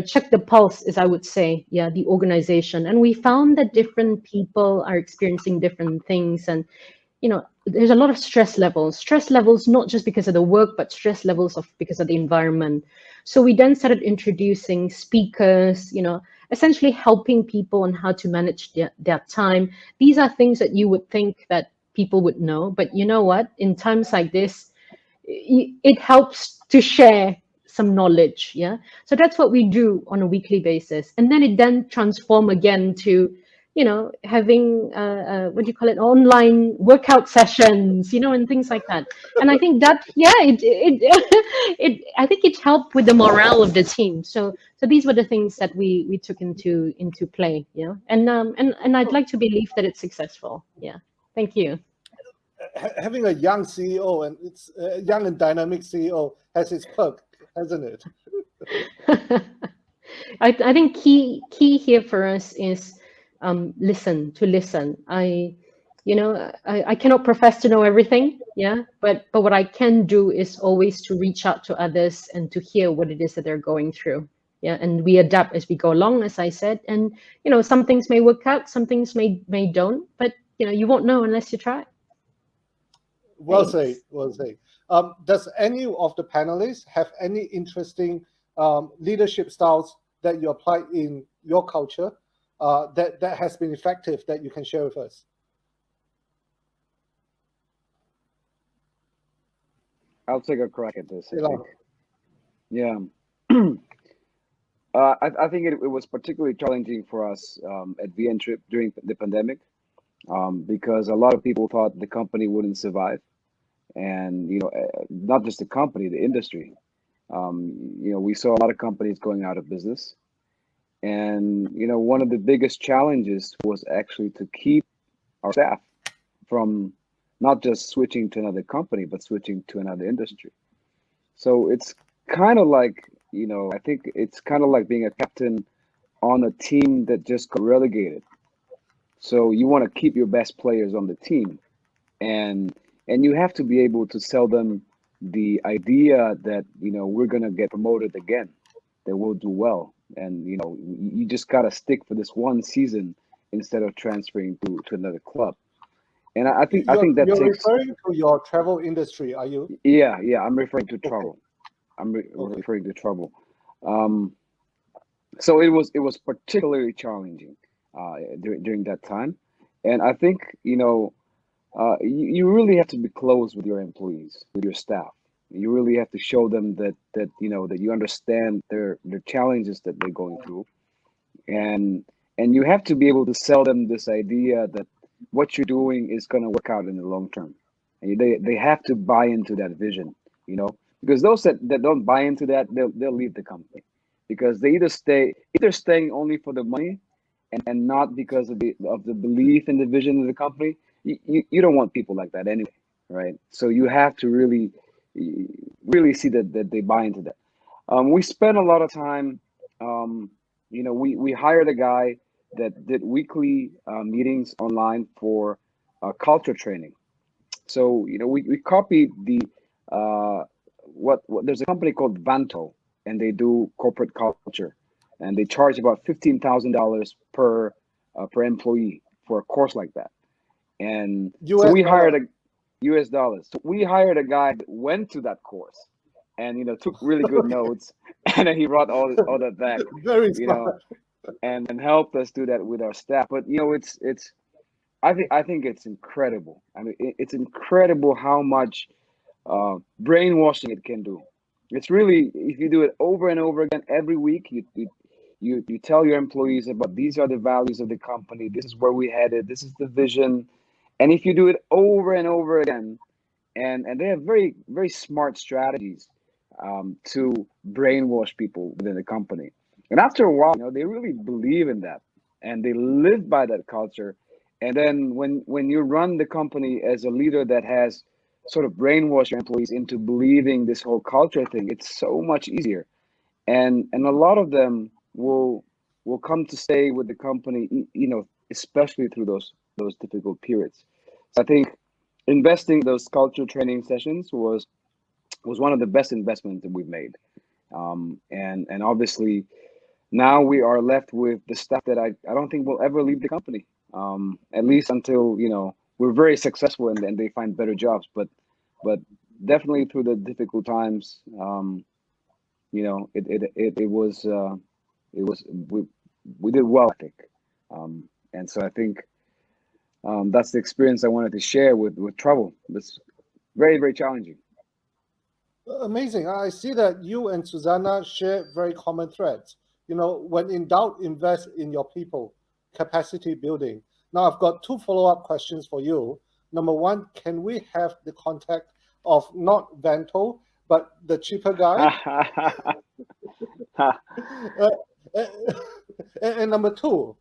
check the pulse, as I would say, yeah, the organization. And we found that different people are experiencing different things, and there's a lot of stress levels, not just because of the work, but stress levels because of the environment. So we then started introducing speakers, essentially helping people on how to manage their time. These are things that you would think that people would know, but you know what? In times like this, it helps to share some knowledge. Yeah. So that's what we do on a weekly basis. And then it then transform again to, having, what do you call it? Online workout sessions, and things like that. And I think that, yeah, I think it helped with the morale of the team. So these were the things that we took into play. Yeah. And I'd like to believe that it's successful. Yeah. Thank you. Having a young CEO and it's a young and dynamic CEO has its perk, hasn't it? I think key here for us is listen. I cannot profess to know everything, yeah, but what I can do is always to reach out to others and to hear what it is that they're going through. Yeah, and we adapt as we go along, as I said, and some things may work out, some things may don't, but you won't know unless you try. Well said. Does any of the panelists have any interesting leadership styles that you apply in your culture that has been effective that you can share with us? I'll take a crack at this. Yeah. I think it was particularly challenging for us at VN Trip during the pandemic because a lot of people thought the company wouldn't survive. And, not just the company, the industry. We saw a lot of companies going out of business. And, one of the biggest challenges was actually to keep our staff from not just switching to another company, but switching to another industry. So it's kind of like, I think it's kind of like being a captain on a team that just got relegated. So you want to keep your best players on the team. And you have to be able to sell them the idea that, we're going to get promoted again, that we'll do well. And, you just got to stick for this one season instead of transferring to another club. And I think that you're takes... referring to your travel industry, are you? Yeah, I'm referring to travel. I'm referring to travel. So it was particularly challenging during that time. And I think, you really have to be close with your employees, with your staff. You really have to show them that you understand their challenges that they're going through, and you have to be able to sell them this idea that what you're doing is going to work out in the long term, and they have to buy into that vision, because those that don't buy into that, they'll leave the company, because they either staying only for the money, and not because of the belief in the vision of the company. You don't want people like that anyway, right? So you have to really see that they buy into that. We spent a lot of time, we hired a guy that did weekly meetings online for culture training. So, we copied the, there's a company called Vanto, and they do corporate culture, and they charge about $15,000 per employee for a course like that. And so we hired US dollars. So we hired a guy that went to that course and, took really good notes, and then he brought all that back, Very smart. and helped us do that with our staff. But, I think it's incredible. I mean, it's incredible how much brainwashing it can do. It's really, if you do it over and over again every week, you tell your employees about these are the values of the company, this is where we headed, this is the vision. And if you do it over and over again, and they have very, very smart strategies to brainwash people within the company. And after a while, they really believe in that, and they live by that culture. And then when you run the company as a leader that has sort of brainwashed your employees into believing this whole culture thing, it's so much easier. And a lot of them will come to stay with the company, especially through those difficult periods. So I think investing in those culture training sessions was one of the best investments that we've made. And obviously now we are left with the stuff that I don't think will ever leave the company, at least until, you know, we're very successful and they find better jobs. But definitely through the difficult times, you know, it was we did well, I think. And so I think that's the experience I wanted to share with travel. It's very, very challenging. Amazing. I see that you and Susanna share very common threads. You know, when in doubt, invest in your people, capacity building. Now, I've got 2 follow-up questions for you. Number 1, can we have the contact of not Vento, but the cheaper guy? And number 2,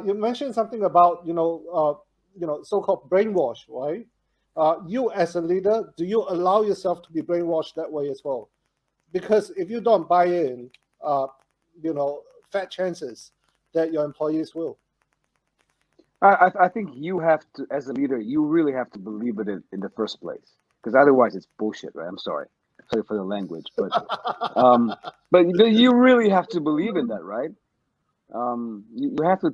you mentioned something about, you know, so-called brainwash, right? You as a leader, do you allow yourself to be brainwashed that way as well? Because if you don't buy in, you know, fat chances that your employees will. I think you have to, as a leader, you really have to believe it in the first place, because otherwise it's bullshit, right? I'm sorry for the language, but you really have to believe in that, right? You have to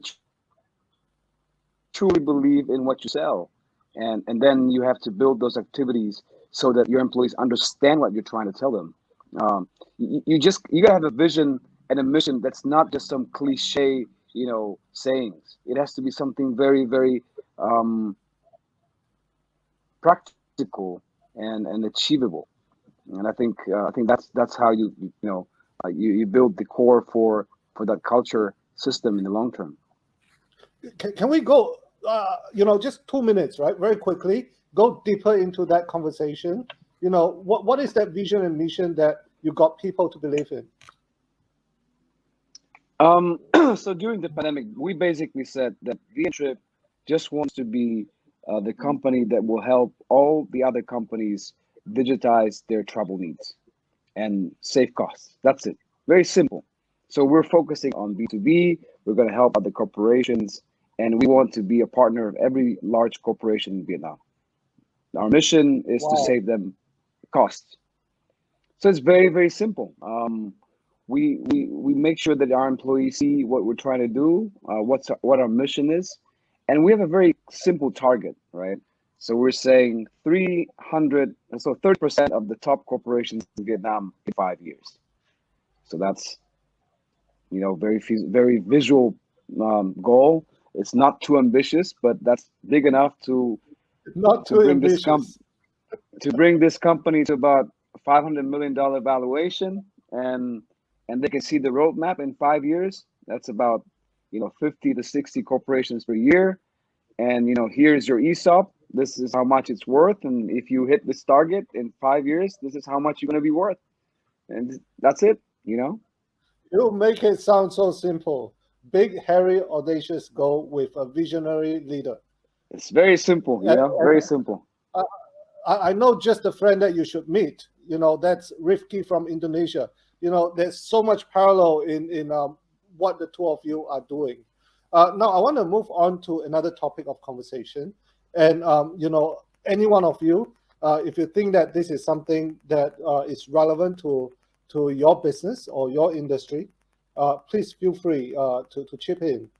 truly believe in what you sell, and then you have to build those activities so that your employees understand what you're trying to tell them. You gotta have a vision and a mission that's not just some cliche, you know, sayings. It has to be something very, very practical and achievable. And I think that's how you build the core for that culture system in the long term. Can we go, you know, just 2 minutes, right? Very quickly, go deeper into that conversation. You know, what is that vision and mission that you got people to believe in? So during the pandemic, we basically said that VNTrip just wants to be the company that will help all the other companies digitize their travel needs and save costs. That's it. Very simple. So we're focusing on B2B. We're going to help other corporations, and we want to be a partner of every large corporation in Vietnam. Our mission is to save them costs. So it's very, very simple. We make sure that our employees see what we're trying to do, what our mission is, and we have a very simple target, right? So we're saying 30% of the top corporations in Vietnam in 5 years. So that's, you know, very visual goal. It's not too ambitious, but that's big enough to bring this company to about $500 million valuation, and they can see the roadmap in 5 years. That's about, you know, 50 to 60 corporations per year. And, you know, here's your ESOP. This is how much it's worth. And if you hit this target in 5 years, this is how much you're going to be worth. And that's it, you know. You make it sound so simple. Big, hairy, audacious goal with a visionary leader. It's very simple, you know, very simple. I know just a friend that you should meet. You know, that's Rifki from Indonesia. You know, there's so much parallel in what the 2 of you are doing. Now, I want to move on to another topic of conversation. And, you know, any one of you, if you think that this is something that is relevant to your business or your industry, please feel free to chip in.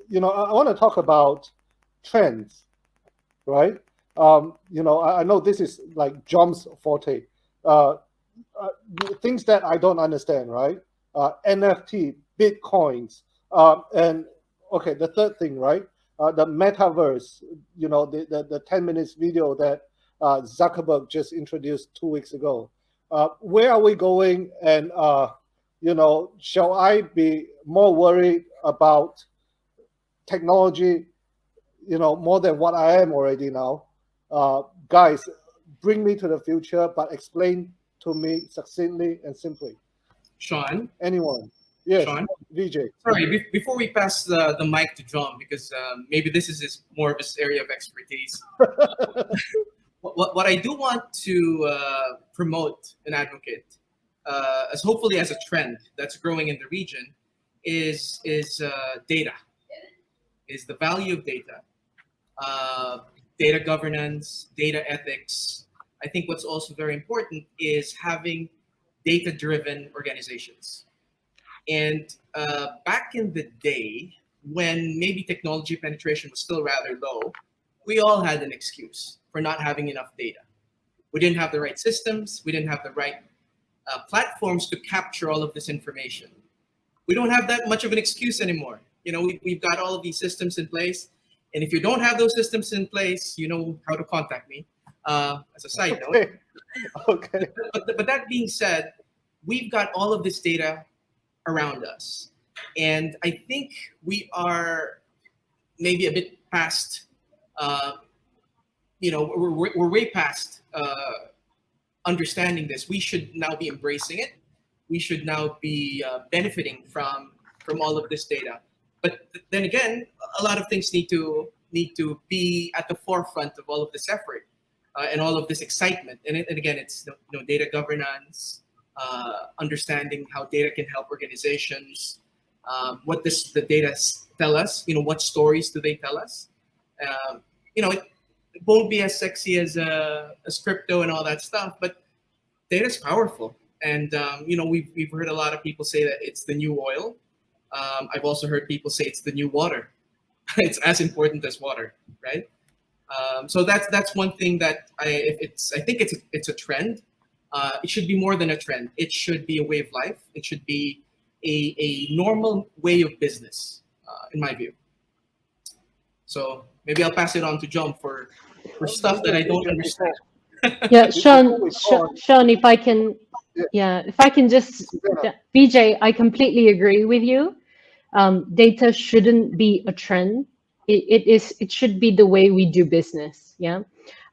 You know, I want to talk about trends, right? You know, I know this is like John's forte. Things that I don't understand, right? NFT, Bitcoins, and okay, the third thing, right? The metaverse, you know, the 10 minutes video that Zuckerberg just introduced 2 weeks ago. Where are we going? And, you know, shall I be more worried about technology, you know, more than what I am already now? Guys, bring me to the future, but explain to me succinctly and simply. Sean? Anyone? Yes, Sean? VJ. Sorry, before we pass the mic to John, because maybe this is more of his area of expertise. What I do want to promote and advocate, as hopefully as a trend that's growing in the region, is data, is the value of data. data governance, data ethics. I think what's also very important is having data-driven organizations. And back in the day, when maybe technology penetration was still rather low, we all had an excuse for not having enough data. We didn't have the right systems. We didn't have the right platforms to capture all of this information. We don't have that much of an excuse anymore. You know, we've got all of these systems in place. And if you don't have those systems in place, you know how to contact me. As a side note. Okay. But that being said, we've got all of this data around us. And I think we are maybe a bit past, you know, we're way past understanding this. We should now be embracing it. We should now be benefiting from all of this data. But then again, a lot of things need to be at the forefront of all of this effort and all of this excitement. And again, it's data governance, understanding how data can help organizations. What does the data tell us? You know, what stories do they tell us? You know, it won't be as sexy as crypto and all that stuff, but data is powerful. And you know, we've heard a lot of people say that it's the new oil. I've also heard people say it's the new water. It's as important as water, right? So that's one thing that I think it's a trend. It should be more than a trend. It should be a way of life. It should be a normal way of business, in my view. So maybe I'll pass it on to John for stuff that I don't understand. Yeah, Sean, if I can, if I can just, Vijay, I completely agree with you. Data shouldn't be a trend. It should be the way we do business. Yeah.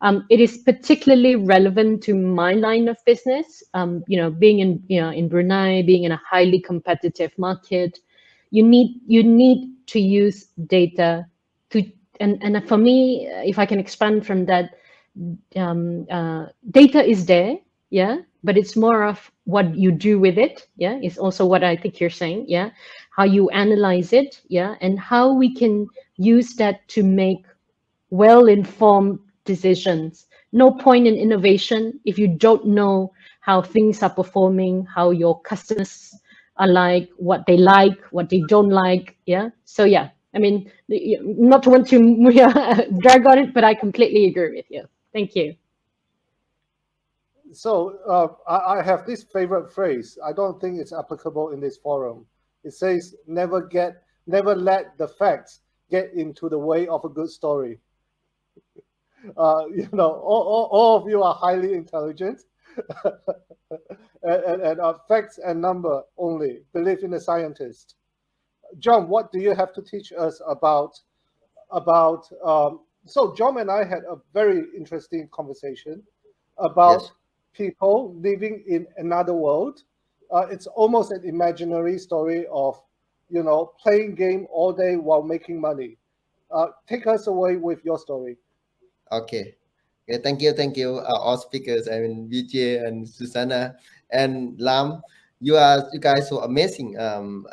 It is particularly relevant to my line of business. You know, being in Brunei, being in a highly competitive market, you need to use data to, and for me, if I can expand from that, data is there, yeah, but it's more of what you do with it, yeah, is also what I think you're saying, yeah, how you analyze it, yeah, and how we can use that to make well-informed decisions. No point in innovation if you don't know how things are performing, how your customers are like, what they don't like, yeah. So yeah, I mean, not to want to drag on it, but I completely agree with you. Thank you. So I have this favorite phrase. I don't think it's applicable in this forum. It says, never let the facts get into the way of a good story. You know, all of you are highly intelligent, and facts and number only. Believe in the scientist. John, what do you have to teach us about? So John and I had a very interesting conversation about people living in another world. It's almost an imaginary story of, you know, playing game all day while making money. Take us away with your story. Okay, thank you, all speakers. I mean, Vijay and Susanna and Lam. You guys so amazing. And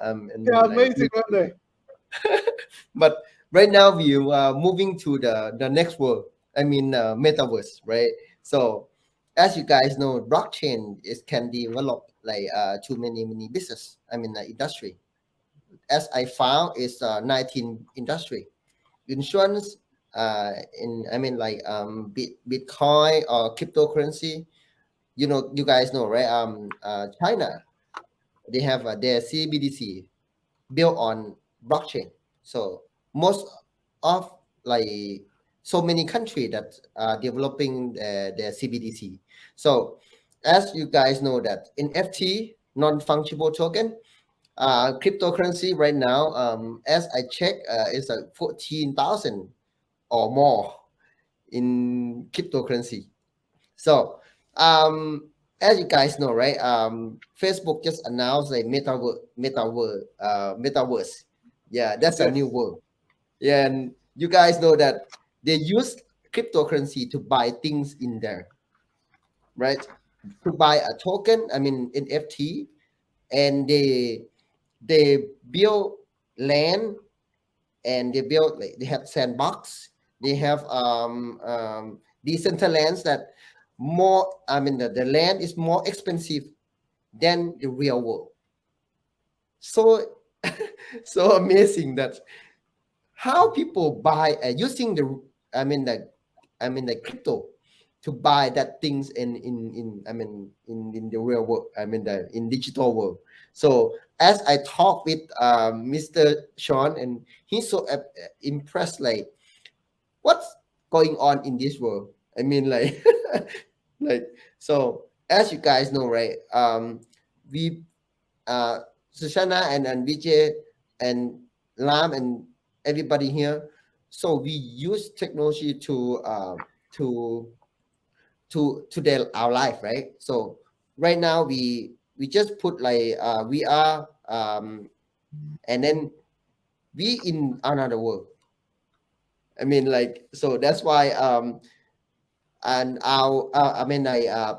yeah, amazing, aren't they? But right now we are moving to the next world. I mean, metaverse, right? So, as you guys know, blockchain can develop like to many business. I mean, industry. As I found, is 19 industry, insurance. Bitcoin or cryptocurrency. You know, you guys know, right? China, they have their CBDC built on blockchain. So most of like so many countries that are developing their CBDC. So as you guys know that NFT, non-fungible token, cryptocurrency right now, as I check, is 14,000 or more in cryptocurrency. So as you guys know, right, Facebook just announced a metaverse. Yeah, that's a new world. Yeah, and you guys know that they use cryptocurrency to buy things in there, right? To buy a token, I mean NFT, and they build land, and they build, like, they have sandbox. They have decent lands that more. I mean, the land is more expensive than the real world. So so amazing that how people buy using the the crypto to buy that things in the real world, in digital world. So as I talk with Mr. Sean, and he's so impressed, like what's going on in this world. I mean, like like, so as you guys know, right, we Sushana and Vijay and Lam and everybody here. So we use technology to our life, right? So right now we just put like we are and then we in another world. I mean, like, so that's why and our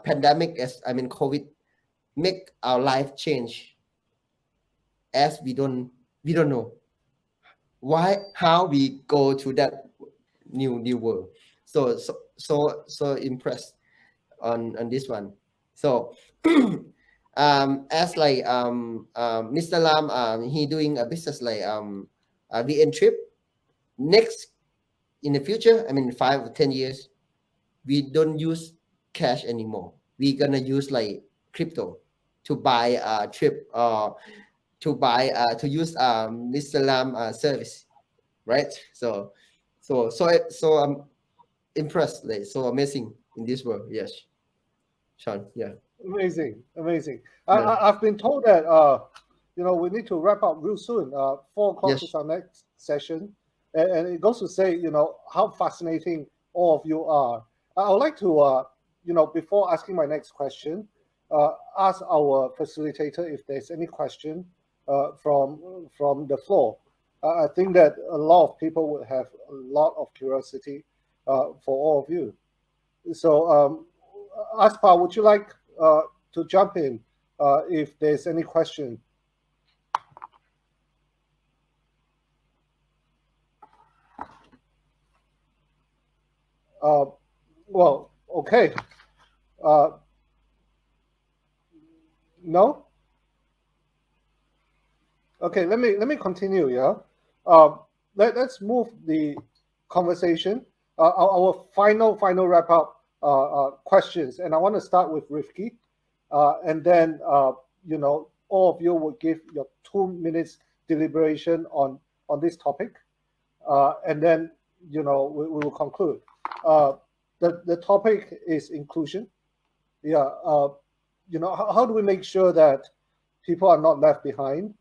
pandemic, as COVID, make our life change, as we don't know how we go to that new world. So impressed on this one. So as like Mr. Lam, he doing a business like VN trip. Next, in the future, 5 or 10 years, we don't use cash anymore. We're gonna use like crypto to buy a trip, to use Mr. Lam service, right? So I'm impressed, like, so amazing in this world. Yes, Sean. Yeah. Amazing. Yeah. I've been told that we need to wrap up real soon. 4 o'clock Yes. is our next session, and it goes to say how fascinating all of you are. I would like to before asking my next question, ask our facilitator if there's any question from the floor. I think that a lot of people would have a lot of curiosity for all of you. So, Aspar, would you like to jump in if there's any question? Well, okay. No? Okay, let me continue. Yeah. Let's move the conversation. Our final wrap up questions, and I want to start with Rifki, and then all of you will give your 2 minutes deliberation on this topic, and then we will conclude. The topic is inclusion. Yeah. How do we make sure that people are not left behind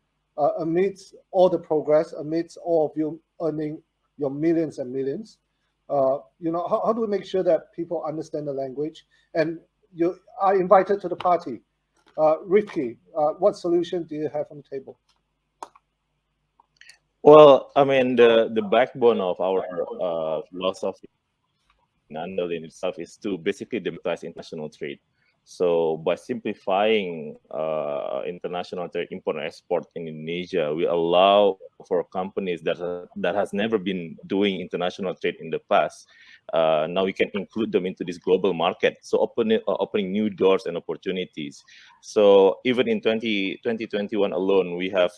amidst all the progress, amidst all of you earning your millions and millions? How do we make sure that people understand the language and you are invited to the party? Rifki, what solution do you have on the table? Well, the backbone of our philosophy in Andalin itself is to basically democratize international trade. So by simplifying international trade, import and export in Indonesia, we allow for companies that has never been doing international trade in the past. Now we can include them into this global market. So opening new doors and opportunities. So even in 2021 alone, we have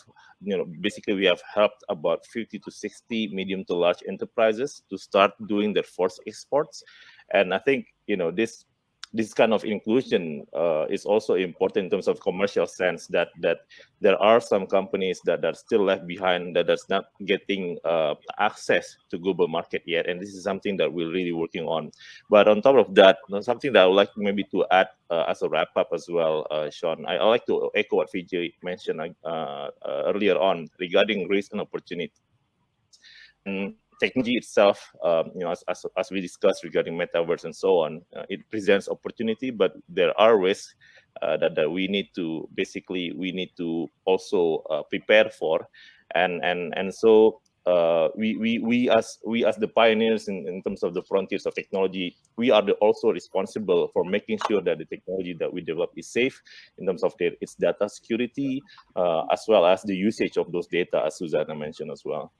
basically we have helped about 50 to 60 medium to large enterprises to start doing their first exports. And I think this kind of inclusion is also important in terms of commercial sense, that there are some companies that are still left behind, that is not getting access to global market yet, and this is something that we're really working on. But on top of that, something that I would like maybe to add as a wrap up as well, Sean, I like to echo what Vijay mentioned earlier on regarding risk and opportunity. And technology itself, as we discussed regarding metaverse and so on, it presents opportunity, but there are risks that we need to also prepare for, and so we as the pioneers in terms of the frontiers of technology, we are also responsible for making sure that the technology that we develop is safe in terms of its data security, as well as the usage of those data, as Susanna mentioned as well.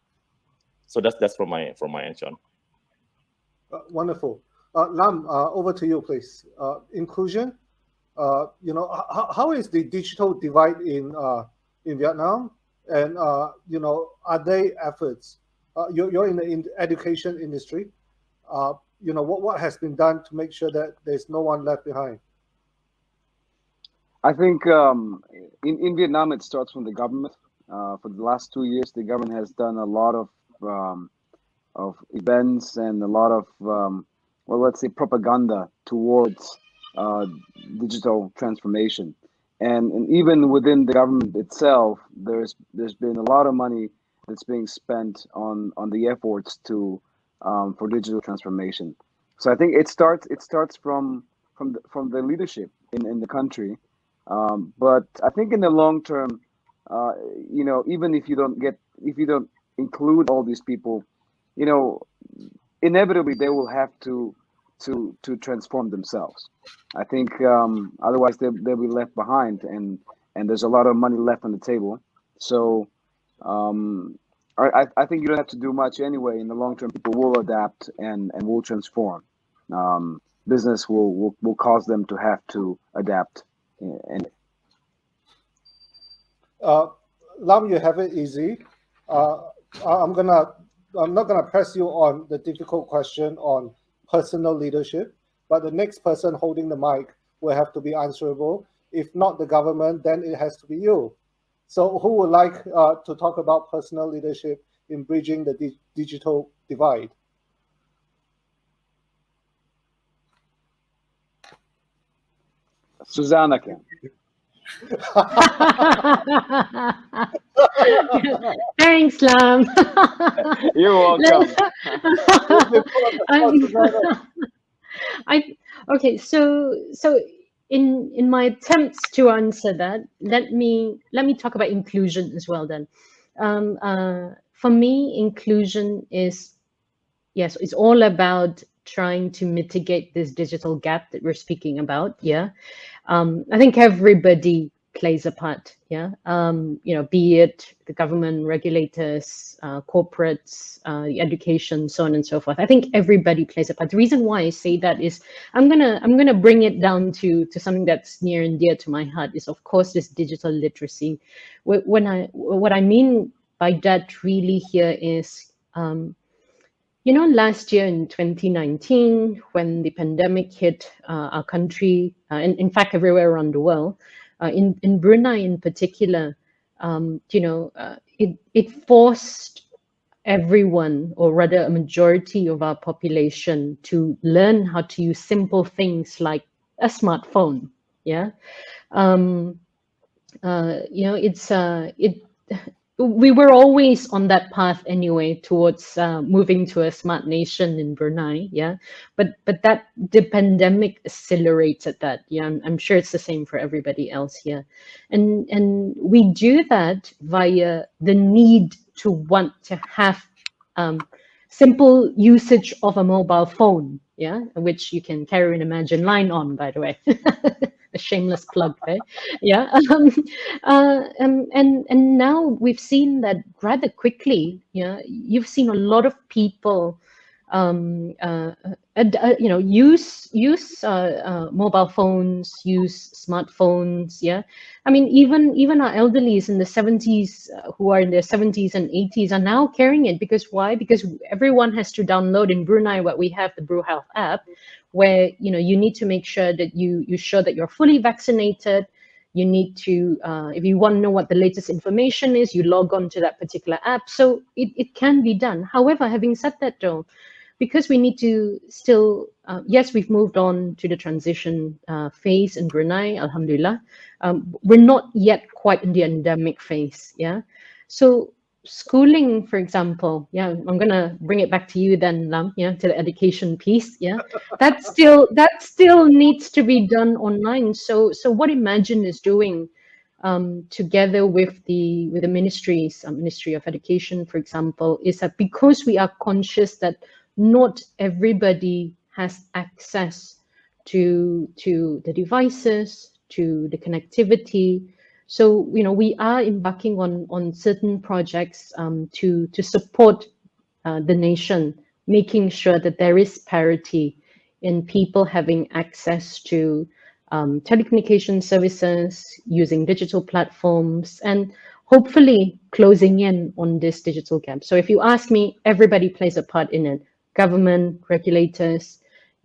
So that's from my end, Sean. Wonderful. Lam, over to you, please. Inclusion. How is the digital divide in Vietnam? And are there efforts? You're in the education industry. What has been done to make sure that there's no one left behind? I think in Vietnam it starts from the government. For the last 2 years, the government has done a lot of events and a lot of let's say propaganda towards digital transformation, and even within the government itself, there's been a lot of money that's being spent on the efforts to for digital transformation. So I think it starts from the leadership in the country, but I think in the long term, even if you don't include all these people, inevitably they will have to transform themselves. I think otherwise they'll be left behind, and there's a lot of money left on the table. So I think you don't have to do much anyway. In the long term, people will adapt and will transform. Business will cause them to have to adapt. And Lam, you have it easy. I'm not gonna press you on the difficult question on personal leadership, but the next person holding the mic will have to be answerable. If not the government, then it has to be you. So who would like to talk about personal leadership in bridging the digital divide? Susanna can. Thanks, Lam. You're welcome. Okay. So in my attempts to answer that, let me talk about inclusion as well. Then, for me, inclusion is, yes, it's all about trying to mitigate this digital gap that we're speaking about. Yeah. I think everybody plays a part. Yeah. Be it the government, regulators, corporates, the education, so on and so forth. I think everybody plays a part. The reason why I say that is I'm gonna bring it down to something that's near and dear to my heart, is of course this digital literacy. What I mean by that really here is last year in 2019, when the pandemic hit our country, and in fact everywhere around the world, in Brunei in particular, it forced everyone, or rather a majority of our population, to learn how to use simple things like a smartphone. Yeah, we were always on that path anyway towards moving to a smart nation in Brunei. Yeah, but that the pandemic accelerated that. Yeah, I'm sure it's the same for everybody else here, and we do that via the need to want to have simple usage of a mobile phone. Yeah, which you can carry an Imagine line on, by the way. A shameless plug, right? Yeah. And now we've seen that rather quickly. Yeah, you've seen a lot of people use mobile phones, use smartphones. Yeah, I mean, even our elderlies in the 70s, who are in their 70s and 80s, are now carrying it. Because why? Because everyone has to download in Brunei what we have, the Bru Health app, where you need to make sure that you show that you're fully vaccinated. You need to, if you want to know what the latest information is, you log on to that particular app. So it can be done. However, having said that, though, because we need to still, yes, we've moved on to the transition phase in Brunei, alhamdulillah. We're not yet quite in the endemic phase. Yeah. So schooling, for example, yeah, I'm gonna bring it back to you then, Lam, yeah, to the education piece. Yeah, that still needs to be done online. So what Imagine is doing, together with the ministries, Ministry of Education, for example, is that because we are conscious that not everybody has access to the devices, to the connectivity. So we are embarking on certain projects to support the nation making sure that there is parity in people having access to telecommunication services, using digital platforms, and hopefully closing in on this digital gap. So if you ask me, everybody plays a part in it: government, regulators,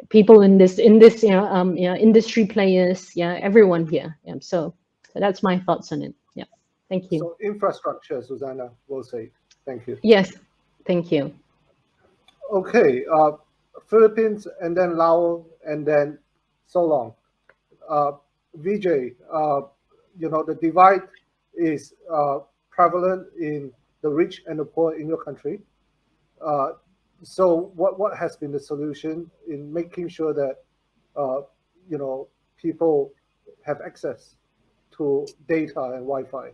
people in this industry players, everyone here. So that's my thoughts on it. Yeah, thank you. So infrastructure, Susanna will say. Thank you. Yes, thank you. Okay, Philippines and then Laos and then so long. Vijay, the divide is prevalent in the rich and the poor in your country. So what has been the solution in making sure that people have access to data and Wi-Fi?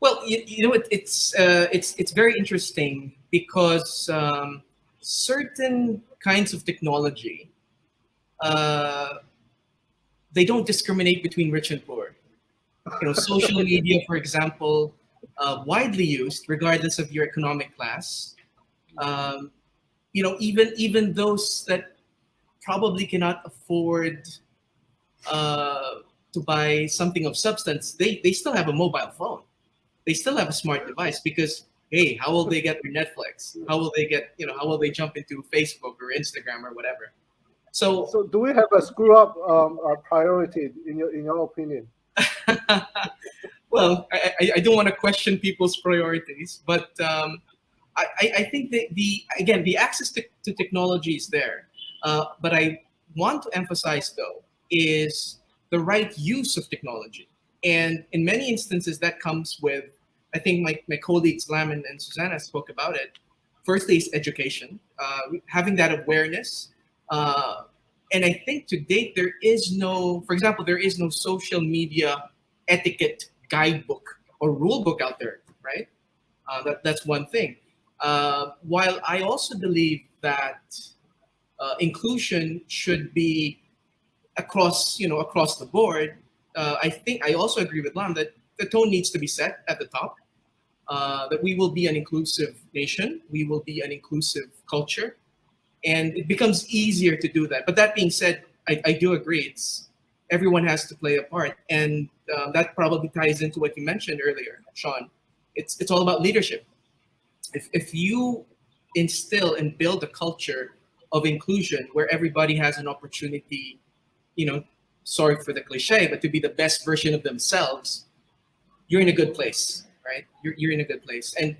Well, it's very interesting because certain kinds of technology, they don't discriminate between rich and poor. Social media, for example, widely used regardless of your economic class. Even those that probably cannot afford to buy something of substance, they still have a mobile phone. They still have a smart device because, hey, how will they get their Netflix? How will they get, how will they jump into Facebook or Instagram or whatever? So do we have a screw up priority in your opinion? Well, I don't want to question people's priorities, but I think that the access to technology is there. But I want to emphasize, though, is the right use of technology. And in many instances, that comes with, I think my colleagues Lam and Susanna spoke about it. Firstly, is education, having that awareness. And I think to date, there is no social media etiquette guidebook or rule book out there, right? That's one thing. While I also believe that inclusion should be across the board, I think I also agree with Lam that the tone needs to be set at the top. That we will be an inclusive nation, we will be an inclusive culture, and it becomes easier to do that. But that being said, I do agree. Everyone has to play a part, and that probably ties into what you mentioned earlier, Sean. It's all about leadership. If you instill and build a culture of inclusion where everybody has an opportunity, sorry for the cliche, but to be the best version of themselves, you're in a good place, right? You're in a good place, and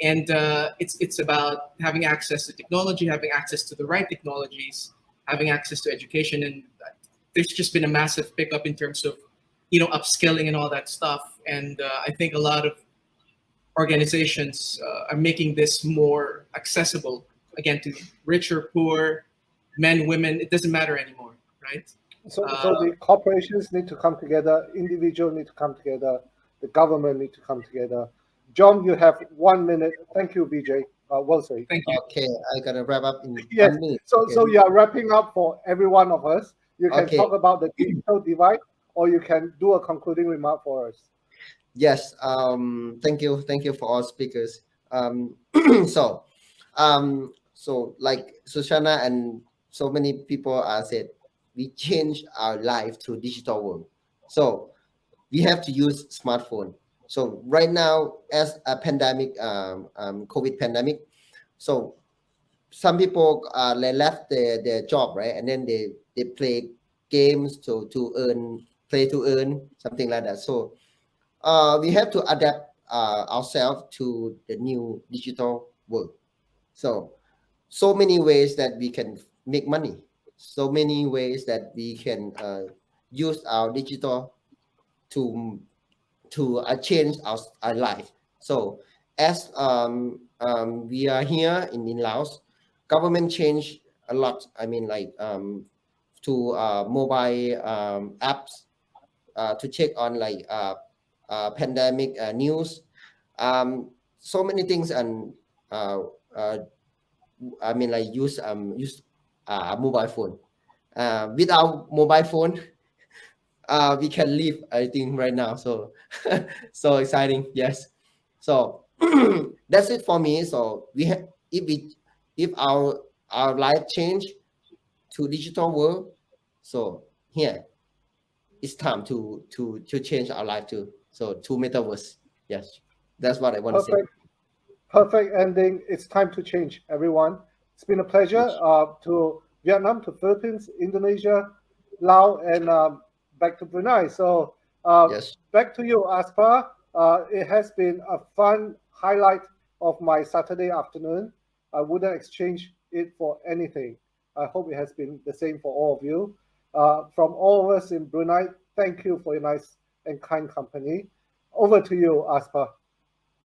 it's about having access to technology, having access to the right technologies, having access to education, and there's just been a massive pickup in terms of upskilling and all that stuff. And I think a lot of organizations are making this more accessible, again, to rich or poor, men, women. It doesn't matter anymore, right? So the corporations need to come together, individuals need to come together, the government need to come together. John, you have 1 minute. Thank you, Vijay. Well said. Thank you. Okay, I gotta wrap up in Yes. 1 minute. So you are wrapping up for every one of us. You can Okay. talk about the digital divide, or you can do a concluding remark for us. Yes. Thank you for all speakers. So like Sushana and so many people said, we change our life through digital world. So we have to use smartphone. So right now, as a pandemic, COVID pandemic, so some people they left their job, right, and then they play games to earn something like that. So we have to adapt ourselves to the new digital world. So many ways that we can make money, so many ways that we can use our digital to change our life. So as we are here in Laos, government changed a lot. I mean, like to mobile apps to check on like pandemic news, so many things, and I mean, like use mobile phone. Without mobile phone, we can live, I think, right now. So so exciting. Yes. So that's it for me. So if we if our life change to digital world, so here it's time to change our life too. So to metaverse. Yes, that's what I want to say. Perfect ending. It's time to change, everyone. It's been a pleasure to Vietnam, to Philippines, Indonesia, Laos, and back to Brunei. So Yes. back to you, Aspar. It has been a fun highlight of my Saturday afternoon. I wouldn't exchange it for anything. I hope it has been the same for all of you. From all of us in Brunei, thank you for your nice and kind company. Over to you, Aspar.